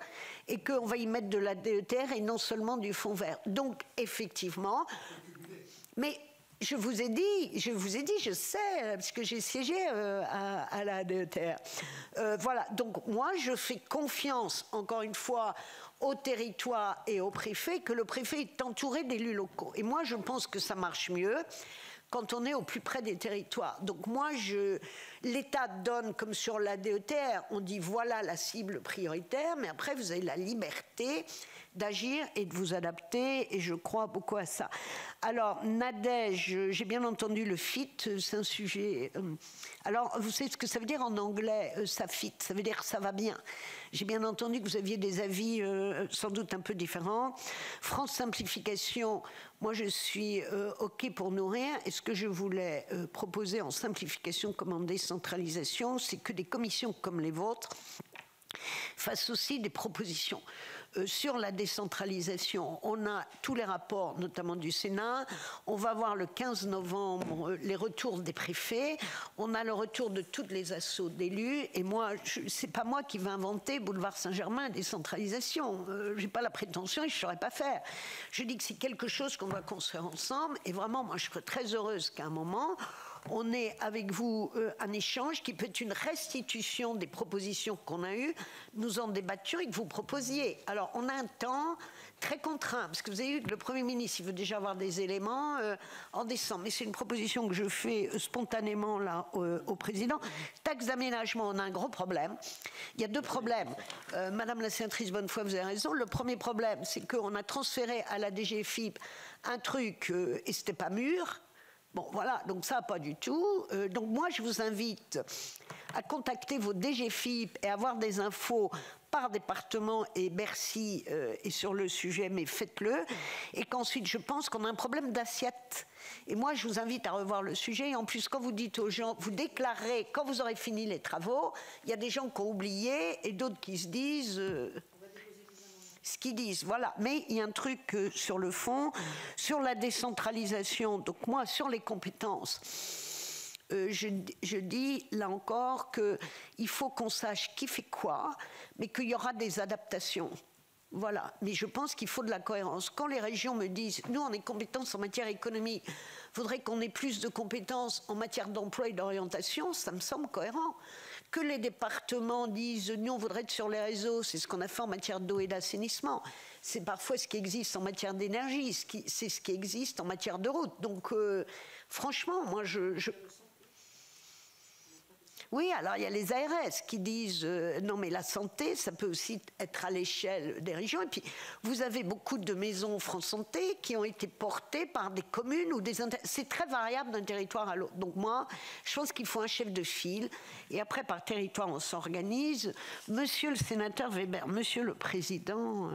et qu'on va y mettre de la DETR et non seulement du fonds vert. Donc, effectivement, mais je vous ai dit, je sais, parce que j'ai siégé à la DETR. Voilà, donc moi, je fais confiance, encore une fois, au territoire et au préfet, que le préfet est entouré d'élus locaux. Et moi, je pense que ça marche mieux quand on est au plus près des territoires. Donc moi, l'État donne, comme sur la DETR, on dit voilà la cible prioritaire, mais après vous avez la liberté d'agir et de vous adapter, et je crois beaucoup à ça. Alors, Nadège, j'ai bien entendu le fit, c'est un sujet... Alors, vous savez ce que ça veut dire en anglais, ça fit, ça veut dire ça va bien. J'ai bien entendu que vous aviez des avis sans doute un peu différents. France Simplification, moi je suis OK pour nourrir, et ce que je voulais proposer en simplification comme en décentralisation, c'est que des commissions comme les vôtres fassent aussi des propositions. Sur la décentralisation, on a tous les rapports, notamment du Sénat. On va voir le 15 novembre les retours des préfets. On a le retour de toutes les assos d'élus. Et moi, c'est pas moi qui vais inventer Boulevard Saint-Germain décentralisation. J'ai pas la prétention et je saurais pas faire. Je dis que c'est quelque chose qu'on doit construire ensemble. Et vraiment, moi, je serais très heureuse qu'à un moment, on ait avec vous un échange qui peut être une restitution des propositions qu'on a eues, nous en débattions et que vous proposiez. Alors, on a un temps très contraint, parce que vous avez vu que le Premier ministre, il veut déjà avoir des éléments en décembre. Mais c'est une proposition que je fais spontanément là au président. Taxe d'aménagement, on a un gros problème. Il y a deux problèmes. Madame la sénatrice Bonnefoy, vous avez raison. Le premier problème, c'est qu'on a transféré à la DGFiP un truc, et c'était pas mûr. Bon, voilà, donc ça, pas du tout. Donc moi, je vous invite à contacter vos DGFiP et avoir des infos par département et Bercy est sur le sujet, mais faites-le. Et qu'ensuite, je pense qu'on a un problème d'assiette. Et moi, je vous invite à revoir le sujet. Et en plus, quand vous dites aux gens, vous déclarez, quand vous aurez fini les travaux, il y a des gens qui ont oublié et d'autres qui se disent... ce qu'ils disent, voilà. Mais il y a un truc sur le fond, sur la décentralisation. Donc moi, sur les compétences... je dis là encore qu'il faut qu'on sache qui fait quoi, mais qu'il y aura des adaptations. Voilà. Mais je pense qu'il faut de la cohérence. Quand les régions me disent, nous on est compétences en matière économique, il faudrait qu'on ait plus de compétences en matière d'emploi et d'orientation, ça me semble cohérent. Que les départements disent, nous on voudrait être sur les réseaux, c'est ce qu'on a fait en matière d'eau et d'assainissement. C'est parfois ce qui existe en matière d'énergie, c'est ce qui existe en matière de route. Donc franchement, moi Oui, alors il y a les ARS qui disent non mais la santé, ça peut aussi être à l'échelle des régions. Et puis vous avez beaucoup de maisons France Santé qui ont été portées par des communes ou des... C'est très variable d'un territoire à l'autre. Donc moi, je pense qu'il faut un chef de file. Et après, par territoire, on s'organise. Monsieur le sénateur Weber, Monsieur le Président,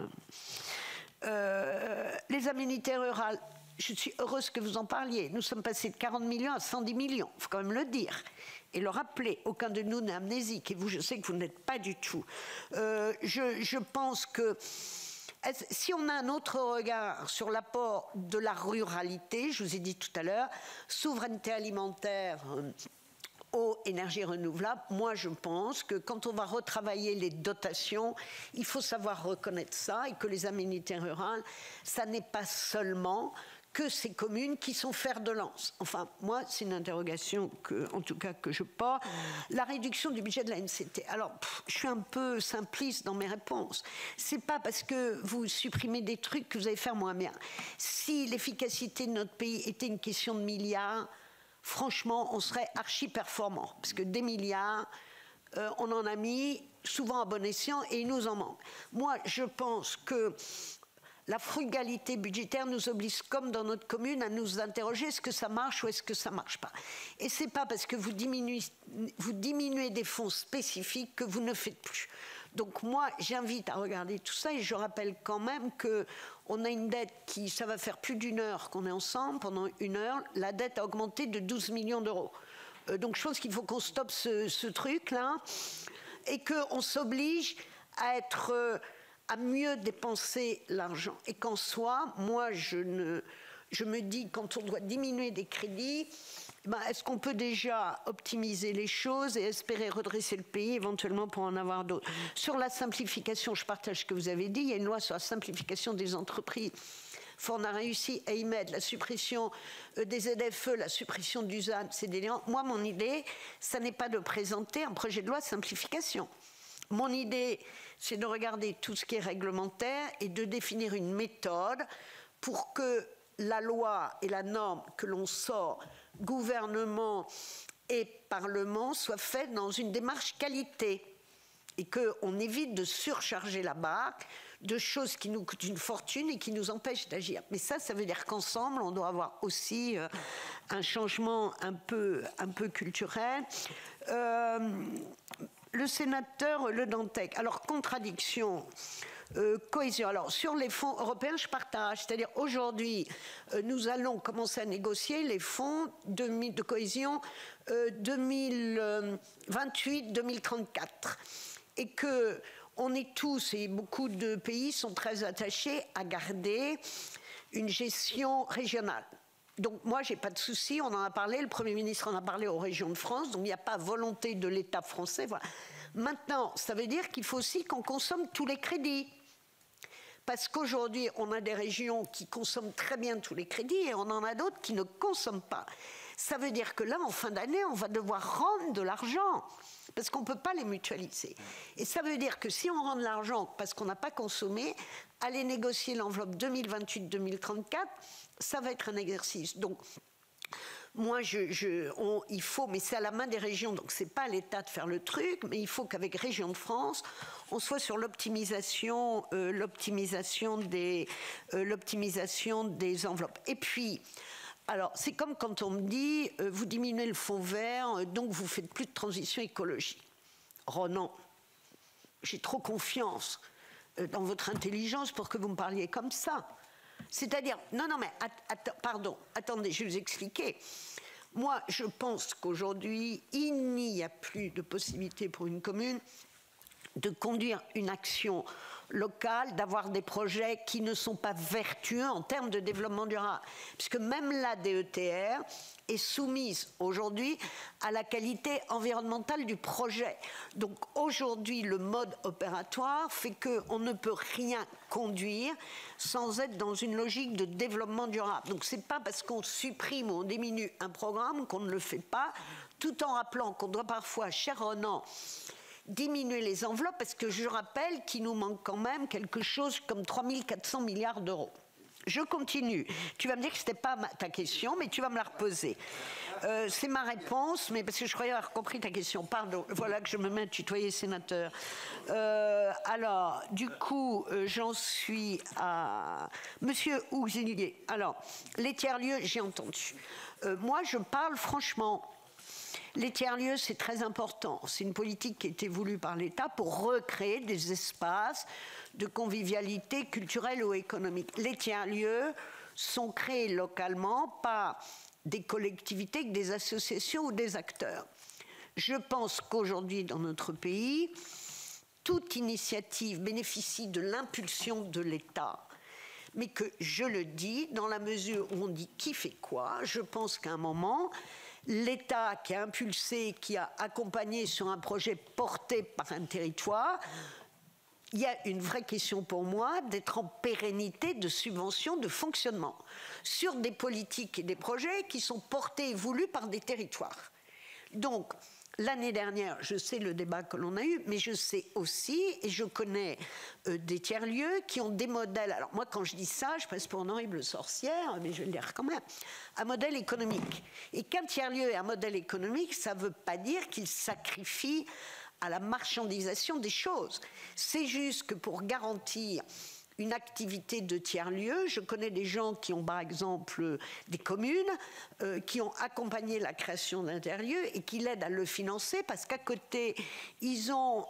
les aménités rurales, je suis heureuse que vous en parliez. Nous sommes passés de 40 millions à 110 millions, il faut quand même le dire. Et le rappeler, aucun de nous n'est amnésique, et vous, je sais que vous n'êtes pas du tout. Je pense que si on a un autre regard sur l'apport de la ruralité, je vous ai dit tout à l'heure, souveraineté alimentaire, eau, énergie renouvelable, moi je pense que quand on va retravailler les dotations, il faut savoir reconnaître ça, et que les aménités rurales, ça n'est pas seulement... que ces communes qui sont fer de lance. Enfin, moi, c'est une interrogation en tout cas que je porte. La réduction du budget de la NCT. Alors, je suis un peu simpliste dans mes réponses. C'est pas parce que vous supprimez des trucs que vous allez faire moins bien. Si l'efficacité de notre pays était une question de milliards, franchement, on serait archi performant. Parce que des milliards, on en a mis souvent à bon escient et il nous en manque. Moi, je pense que la frugalité budgétaire nous oblige, comme dans notre commune, à nous interroger est-ce que ça marche ou est-ce que ça ne marche pas. Et ce n'est pas parce que vous diminuez des fonds spécifiques que vous ne faites plus. Donc moi, j'invite à regarder tout ça et je rappelle quand même qu'on a une dette qui, ça va faire plus d'une heure qu'on est ensemble, pendant une heure, la dette a augmenté de 12 millions d'euros. Donc je pense qu'il faut qu'on stoppe ce truc-là et qu'on s'oblige à être... à mieux dépenser l'argent. Et qu'en soi, moi, je me dis, quand on doit diminuer des crédits, est-ce qu'on peut déjà optimiser les choses et espérer redresser le pays, éventuellement pour en avoir d'autres. Sur la simplification, je partage ce que vous avez dit, il y a une loi sur la simplification des entreprises. On a réussi à y mettre la suppression des ZFE, la suppression du ZAN, c'est délirant. Moi, mon idée, ça n'est pas de présenter un projet de loi de simplification. Mon idée, c'est de regarder tout ce qui est réglementaire et de définir une méthode pour que la loi et la norme que l'on sort, gouvernement et Parlement, soient faites dans une démarche qualité et qu'on évite de surcharger la barque de choses qui nous coûtent une fortune et qui nous empêchent d'agir. Mais ça veut dire qu'ensemble, on doit avoir aussi un changement un peu culturel. Le sénateur Le Dantec, alors contradiction, cohésion. Alors sur les fonds européens, je partage. C'est-à-dire aujourd'hui, nous allons commencer à négocier les fonds de cohésion 2028-2034. Et qu'on est tous, et beaucoup de pays sont très attachés à garder une gestion régionale. Donc moi, je n'ai pas de souci, on en a parlé, le Premier ministre en a parlé aux régions de France, donc il n'y a pas volonté de l'État français. Voilà. Maintenant, ça veut dire qu'il faut aussi qu'on consomme tous les crédits. Parce qu'aujourd'hui, on a des régions qui consomment très bien tous les crédits et on en a d'autres qui ne consomment pas. Ça veut dire que là, en fin d'année, on va devoir rendre de l'argent parce qu'on ne peut pas les mutualiser. Et ça veut dire que si on rend de l'argent parce qu'on n'a pas consommé, aller négocier l'enveloppe 2028-2034, ça va être un exercice. Donc, moi, il faut, mais c'est à la main des régions, donc ce n'est pas à l'État de faire le truc, mais il faut qu'avec Régions de France, on soit sur l'optimisation des enveloppes. Et puis, Alors, c'est comme quand on me dit, vous diminuez le fonds vert, donc vous faites plus de transition écologique. Ronan, j'ai trop confiance dans votre intelligence pour que vous me parliez comme ça. C'est-à-dire, non, mais, pardon, attendez, je vais vous expliquer. Moi, je pense qu'aujourd'hui, il n'y a plus de possibilité pour une commune de conduire une action locale, d'avoir des projets qui ne sont pas vertueux en termes de développement durable. Puisque même la DETR est soumise aujourd'hui à la qualité environnementale du projet. Donc aujourd'hui, le mode opératoire fait qu'on ne peut rien conduire sans être dans une logique de développement durable. Donc c'est pas parce qu'on supprime ou on diminue un programme qu'on ne le fait pas, tout en rappelant qu'on doit parfois, cher Ronan, diminuer les enveloppes, parce que je rappelle qu'il nous manque quand même quelque chose comme 3 400 milliards d'euros. Je continue. Tu vas me dire que ce n'était pas ta question, mais tu vas me la reposer. C'est ma réponse, mais parce que je croyais avoir compris ta question. Pardon, voilà que je me mets à tutoyer sénateur. Alors, du coup, j'en suis à Monsieur Ouzilier. Alors, les tiers-lieux, j'ai entendu. Moi, je parle franchement. Les tiers-lieux, c'est très important. C'est une politique qui a été voulue par l'État pour recréer des espaces de convivialité culturelle ou économique. Les tiers-lieux sont créés localement par des collectivités, des associations ou des acteurs. Je pense qu'aujourd'hui, dans notre pays, toute initiative bénéficie de l'impulsion de l'État. Mais que, je le dis, dans la mesure où on dit qui fait quoi, je pense qu'à un moment, l'État qui a impulsé, qui a accompagné sur un projet porté par un territoire, il y a une vraie question pour moi d'être en pérennité de subventions de fonctionnement sur des politiques et des projets qui sont portés et voulus par des territoires. Donc, l'année dernière, je sais le débat que l'on a eu, mais je sais aussi, et je connais des tiers-lieux qui ont des modèles. Alors moi, quand je dis ça, je passe pour une horrible sorcière, mais je vais le dire quand même. Un modèle économique. Et qu'un tiers-lieu est un modèle économique, ça ne veut pas dire qu'il sacrifie à la marchandisation des choses. C'est juste que pour garantir une activité de tiers-lieu, je connais des gens qui ont par exemple des communes qui ont accompagné la création d'un tiers-lieu et qui l'aident à le financer parce qu'à côté, ils ont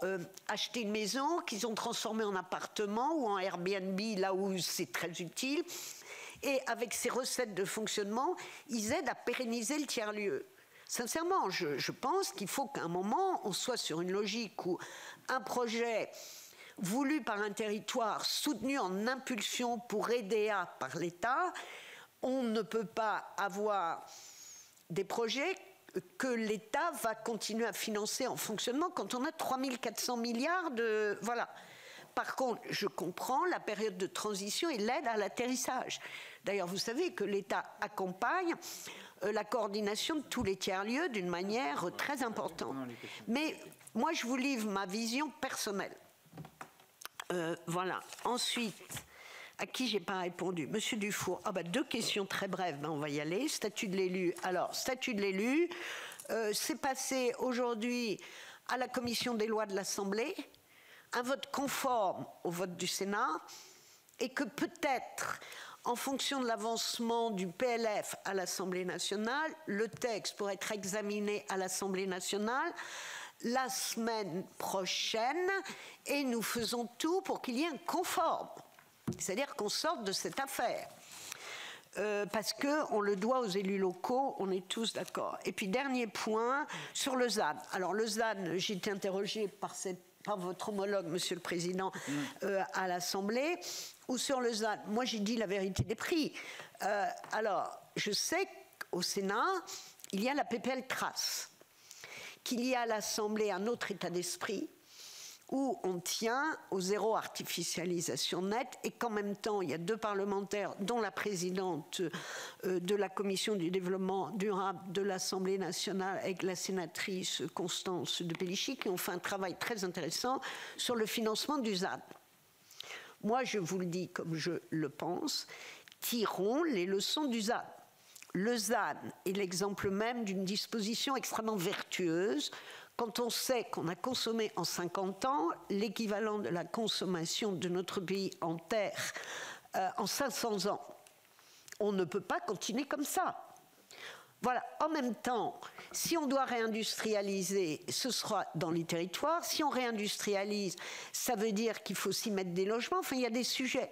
acheté une maison qu'ils ont transformée en appartement ou en Airbnb là où c'est très utile. Et avec ces recettes de fonctionnement, ils aident à pérenniser le tiers-lieu. Sincèrement, je pense qu'il faut qu'à un moment, on soit sur une logique où un projet voulu par un territoire, soutenu en impulsion pour aider par l'État, on ne peut pas avoir des projets que l'État va continuer à financer en fonctionnement quand on a 3 400 milliards de... Voilà. Par contre, je comprends la période de transition et l'aide à l'atterrissage. D'ailleurs, vous savez que l'État accompagne la coordination de tous les tiers-lieux d'une manière très importante. Mais moi, je vous livre ma vision personnelle. Voilà. Ensuite, à qui j'ai pas répondu? Monsieur Dufour. Ah bah, 2 questions très brèves, on va y aller. Statut de l'élu. Alors, statut de l'élu, c'est passé aujourd'hui à la commission des lois de l'Assemblée, un vote conforme au vote du Sénat, et que peut-être, en fonction de l'avancement du PLF à l'Assemblée nationale, le texte pourrait être examiné à l'Assemblée nationale la semaine prochaine, et nous faisons tout pour qu'il y ait un conforme. C'est-à-dire qu'on sorte de cette affaire. Parce qu'on le doit aux élus locaux, on est tous d'accord. Et puis, dernier point, sur le ZAN. Alors, le ZAN, j'ai été interrogée par votre homologue, Monsieur le Président, à l'Assemblée, ou sur le ZAN. Moi, j'ai dit la vérité des prix. Alors, je sais qu'au Sénat, il y a la PPL Trace, qu'il y a à l'Assemblée un autre état d'esprit, où on tient au zéro artificialisation nette et qu'en même temps, il y a 2 parlementaires, dont la présidente de la Commission du développement durable de l'Assemblée nationale avec la sénatrice Constance de Pellichy, qui ont fait un travail très intéressant sur le financement du ZAN. Moi, je vous le dis comme je le pense, tirons les leçons du ZAN. Le ZAN est l'exemple même d'une disposition extrêmement vertueuse quand on sait qu'on a consommé en 50 ans l'équivalent de la consommation de notre pays en terre en 500 ans. On ne peut pas continuer comme ça. Voilà. En même temps, si on doit réindustrialiser, ce sera dans les territoires. Si on réindustrialise, ça veut dire qu'il faut s'y mettre des logements. Enfin, il y a des sujets.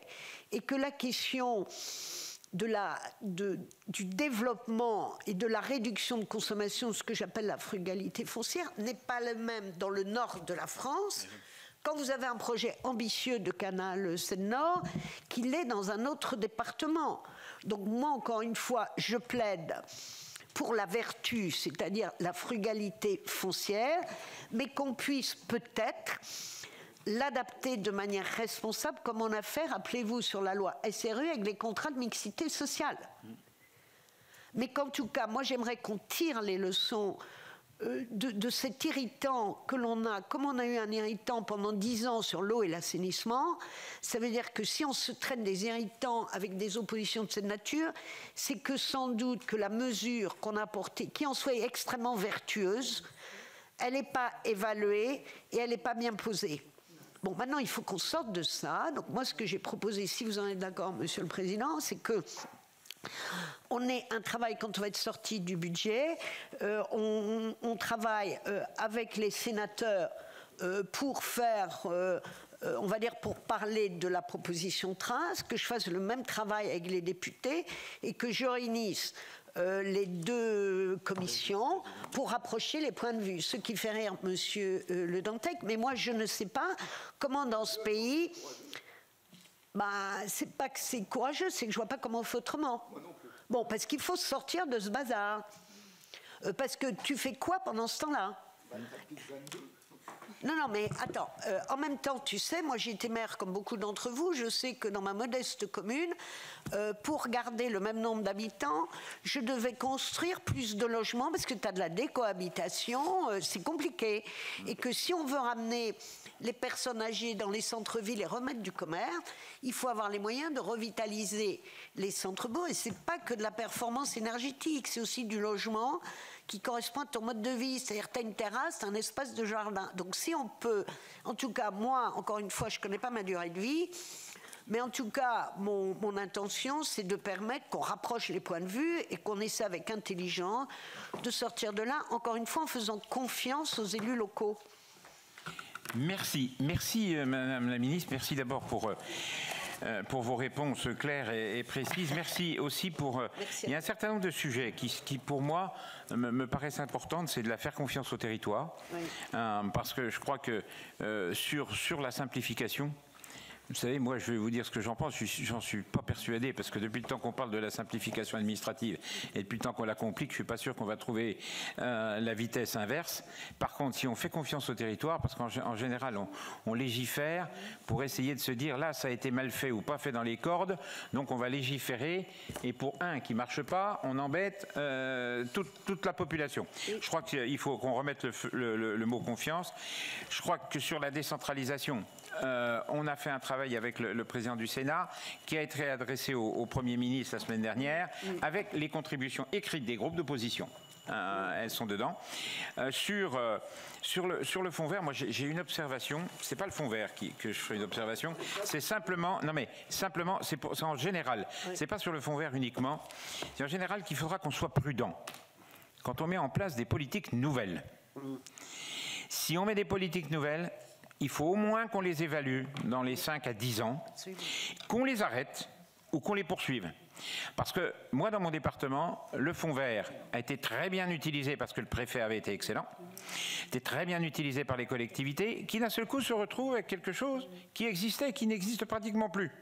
Et que la question du développement et de la réduction de consommation, ce que j'appelle la frugalité foncière, n'est pas le même dans le nord de la France, quand vous avez un projet ambitieux de canal Seine-Nord, qu'il est dans un autre département. Donc moi, encore une fois, je plaide pour la vertu, c'est-à-dire la frugalité foncière, mais qu'on puisse peut-être l'adapter de manière responsable, comme on a fait, rappelez-vous, sur la loi SRU avec les contrats de mixité sociale. Mais qu'en tout cas, moi j'aimerais qu'on tire les leçons de cet irritant que l'on a, comme on a eu un irritant pendant 10 ans sur l'eau et l'assainissement. Ça veut dire que si on se traîne des irritants avec des oppositions de cette nature, c'est que sans doute que la mesure qu'on a apportée, qui en soit extrêmement vertueuse, elle n'est pas évaluée et elle n'est pas bien posée. Bon, maintenant, il faut qu'on sorte de ça. Donc moi, ce que j'ai proposé, si vous en êtes d'accord, Monsieur le Président, c'est que on ait un travail quand on va être sorti du budget. On travaille avec les sénateurs pour faire, on va dire, pour parler de la proposition Trace, que je fasse le même travail avec les députés et que je réunisse les deux commissions pour rapprocher les points de vue. Ce qui fait rire Monsieur Le Dantec, mais moi je ne sais pas comment dans ce pays... c'est pas que c'est courageux, c'est que je vois pas comment on fait autrement. Bon, parce qu'il faut sortir de ce bazar. Parce que tu fais quoi pendant ce temps-là? Non, mais attends. En même temps, tu sais, moi j'ai été maire comme beaucoup d'entre vous. Je sais que dans ma modeste commune, pour garder le même nombre d'habitants, je devais construire plus de logements parce que tu as de la décohabitation, c'est compliqué. Et que si on veut ramener les personnes âgées dans les centres-villes et remettre du commerce, il faut avoir les moyens de revitaliser les centres-bourgs. Et ce n'est pas que de la performance énergétique, c'est aussi du logement qui correspond à ton mode de vie. C'est-à-dire tu as une terrasse, tu as un espace de jardin. Donc si on peut, en tout cas moi, encore une fois, je ne connais pas ma durée de vie, mais en tout cas, mon intention, c'est de permettre qu'on rapproche les points de vue et qu'on essaie avec intelligence de sortir de là, encore une fois, en faisant confiance aux élus locaux. Merci. Merci, Madame la Ministre. Merci d'abord pour vos réponses claires et précises. Merci aussi pour... il y a un certain nombre de sujets qui pour moi, me paraissent importants. C'est de la faire confiance au territoire. Oui. Parce que je crois que sur la simplification... Vous savez, moi, je vais vous dire ce que j'en pense. J'en suis pas persuadé, parce que depuis le temps qu'on parle de la simplification administrative et depuis le temps qu'on la complique, je suis pas sûr qu'on va trouver la vitesse inverse. Par contre, si on fait confiance au territoire, parce qu'en général, on légifère pour essayer de se dire, là, ça a été mal fait ou pas fait dans les cordes, donc on va légiférer, et pour un qui marche pas, on embête toute la population. Je crois qu'il faut qu'on remette le mot confiance. Je crois que sur la décentralisation, on a fait un travail avec le président du Sénat qui a été adressé au Premier ministre la semaine dernière avec les contributions écrites des groupes d'opposition. Elles sont dedans. Sur le fonds vert, moi j'ai une observation. C'est pas le fonds vert que je ferai une observation. C'est simplement, c'est en général. C'est pas sur le fonds vert uniquement. C'est en général qu'il faudra qu'on soit prudent quand on met en place des politiques nouvelles. Si on met des politiques nouvelles, il faut au moins qu'on les évalue dans les 5 à 10 ans, qu'on les arrête ou qu'on les poursuive. Parce que moi, dans mon département, le fonds vert a été très bien utilisé parce que le préfet avait été excellent, était très bien utilisé par les collectivités, qui d'un seul coup se retrouvent avec quelque chose qui existait et qui n'existe pratiquement plus.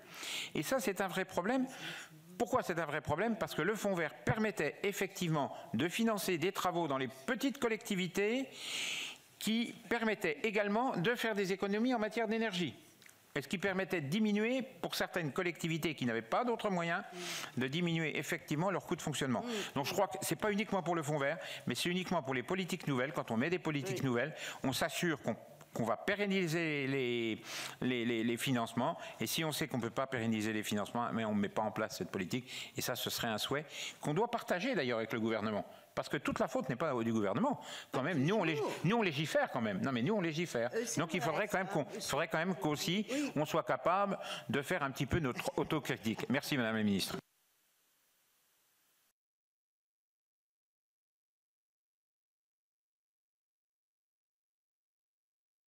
Et ça, c'est un vrai problème. Pourquoi c'est un vrai problème? Parce que le fonds vert permettait effectivement de financer des travaux dans les petites collectivités qui permettait également de faire des économies en matière d'énergie. Et ce qui permettait de diminuer, pour certaines collectivités qui n'avaient pas d'autres moyens, de diminuer effectivement leur coût de fonctionnement. Donc je crois que ce n'est pas uniquement pour le fonds vert, mais c'est uniquement pour les politiques nouvelles. Quand on met des politiques nouvelles, on s'assure qu'on va pérenniser les financements. Et si on sait qu'on ne peut pas pérenniser les financements, mais on ne met pas en place cette politique. Et ça, ce serait un souhait qu'on doit partager d'ailleurs avec le gouvernement. Parce que toute la faute n'est pas du gouvernement. Quand même, nous on légifère quand même. Non mais nous on légifère. Donc il faudrait quand même qu'aussi on soit capable de faire un petit peu notre autocritique. Merci Madame la Ministre.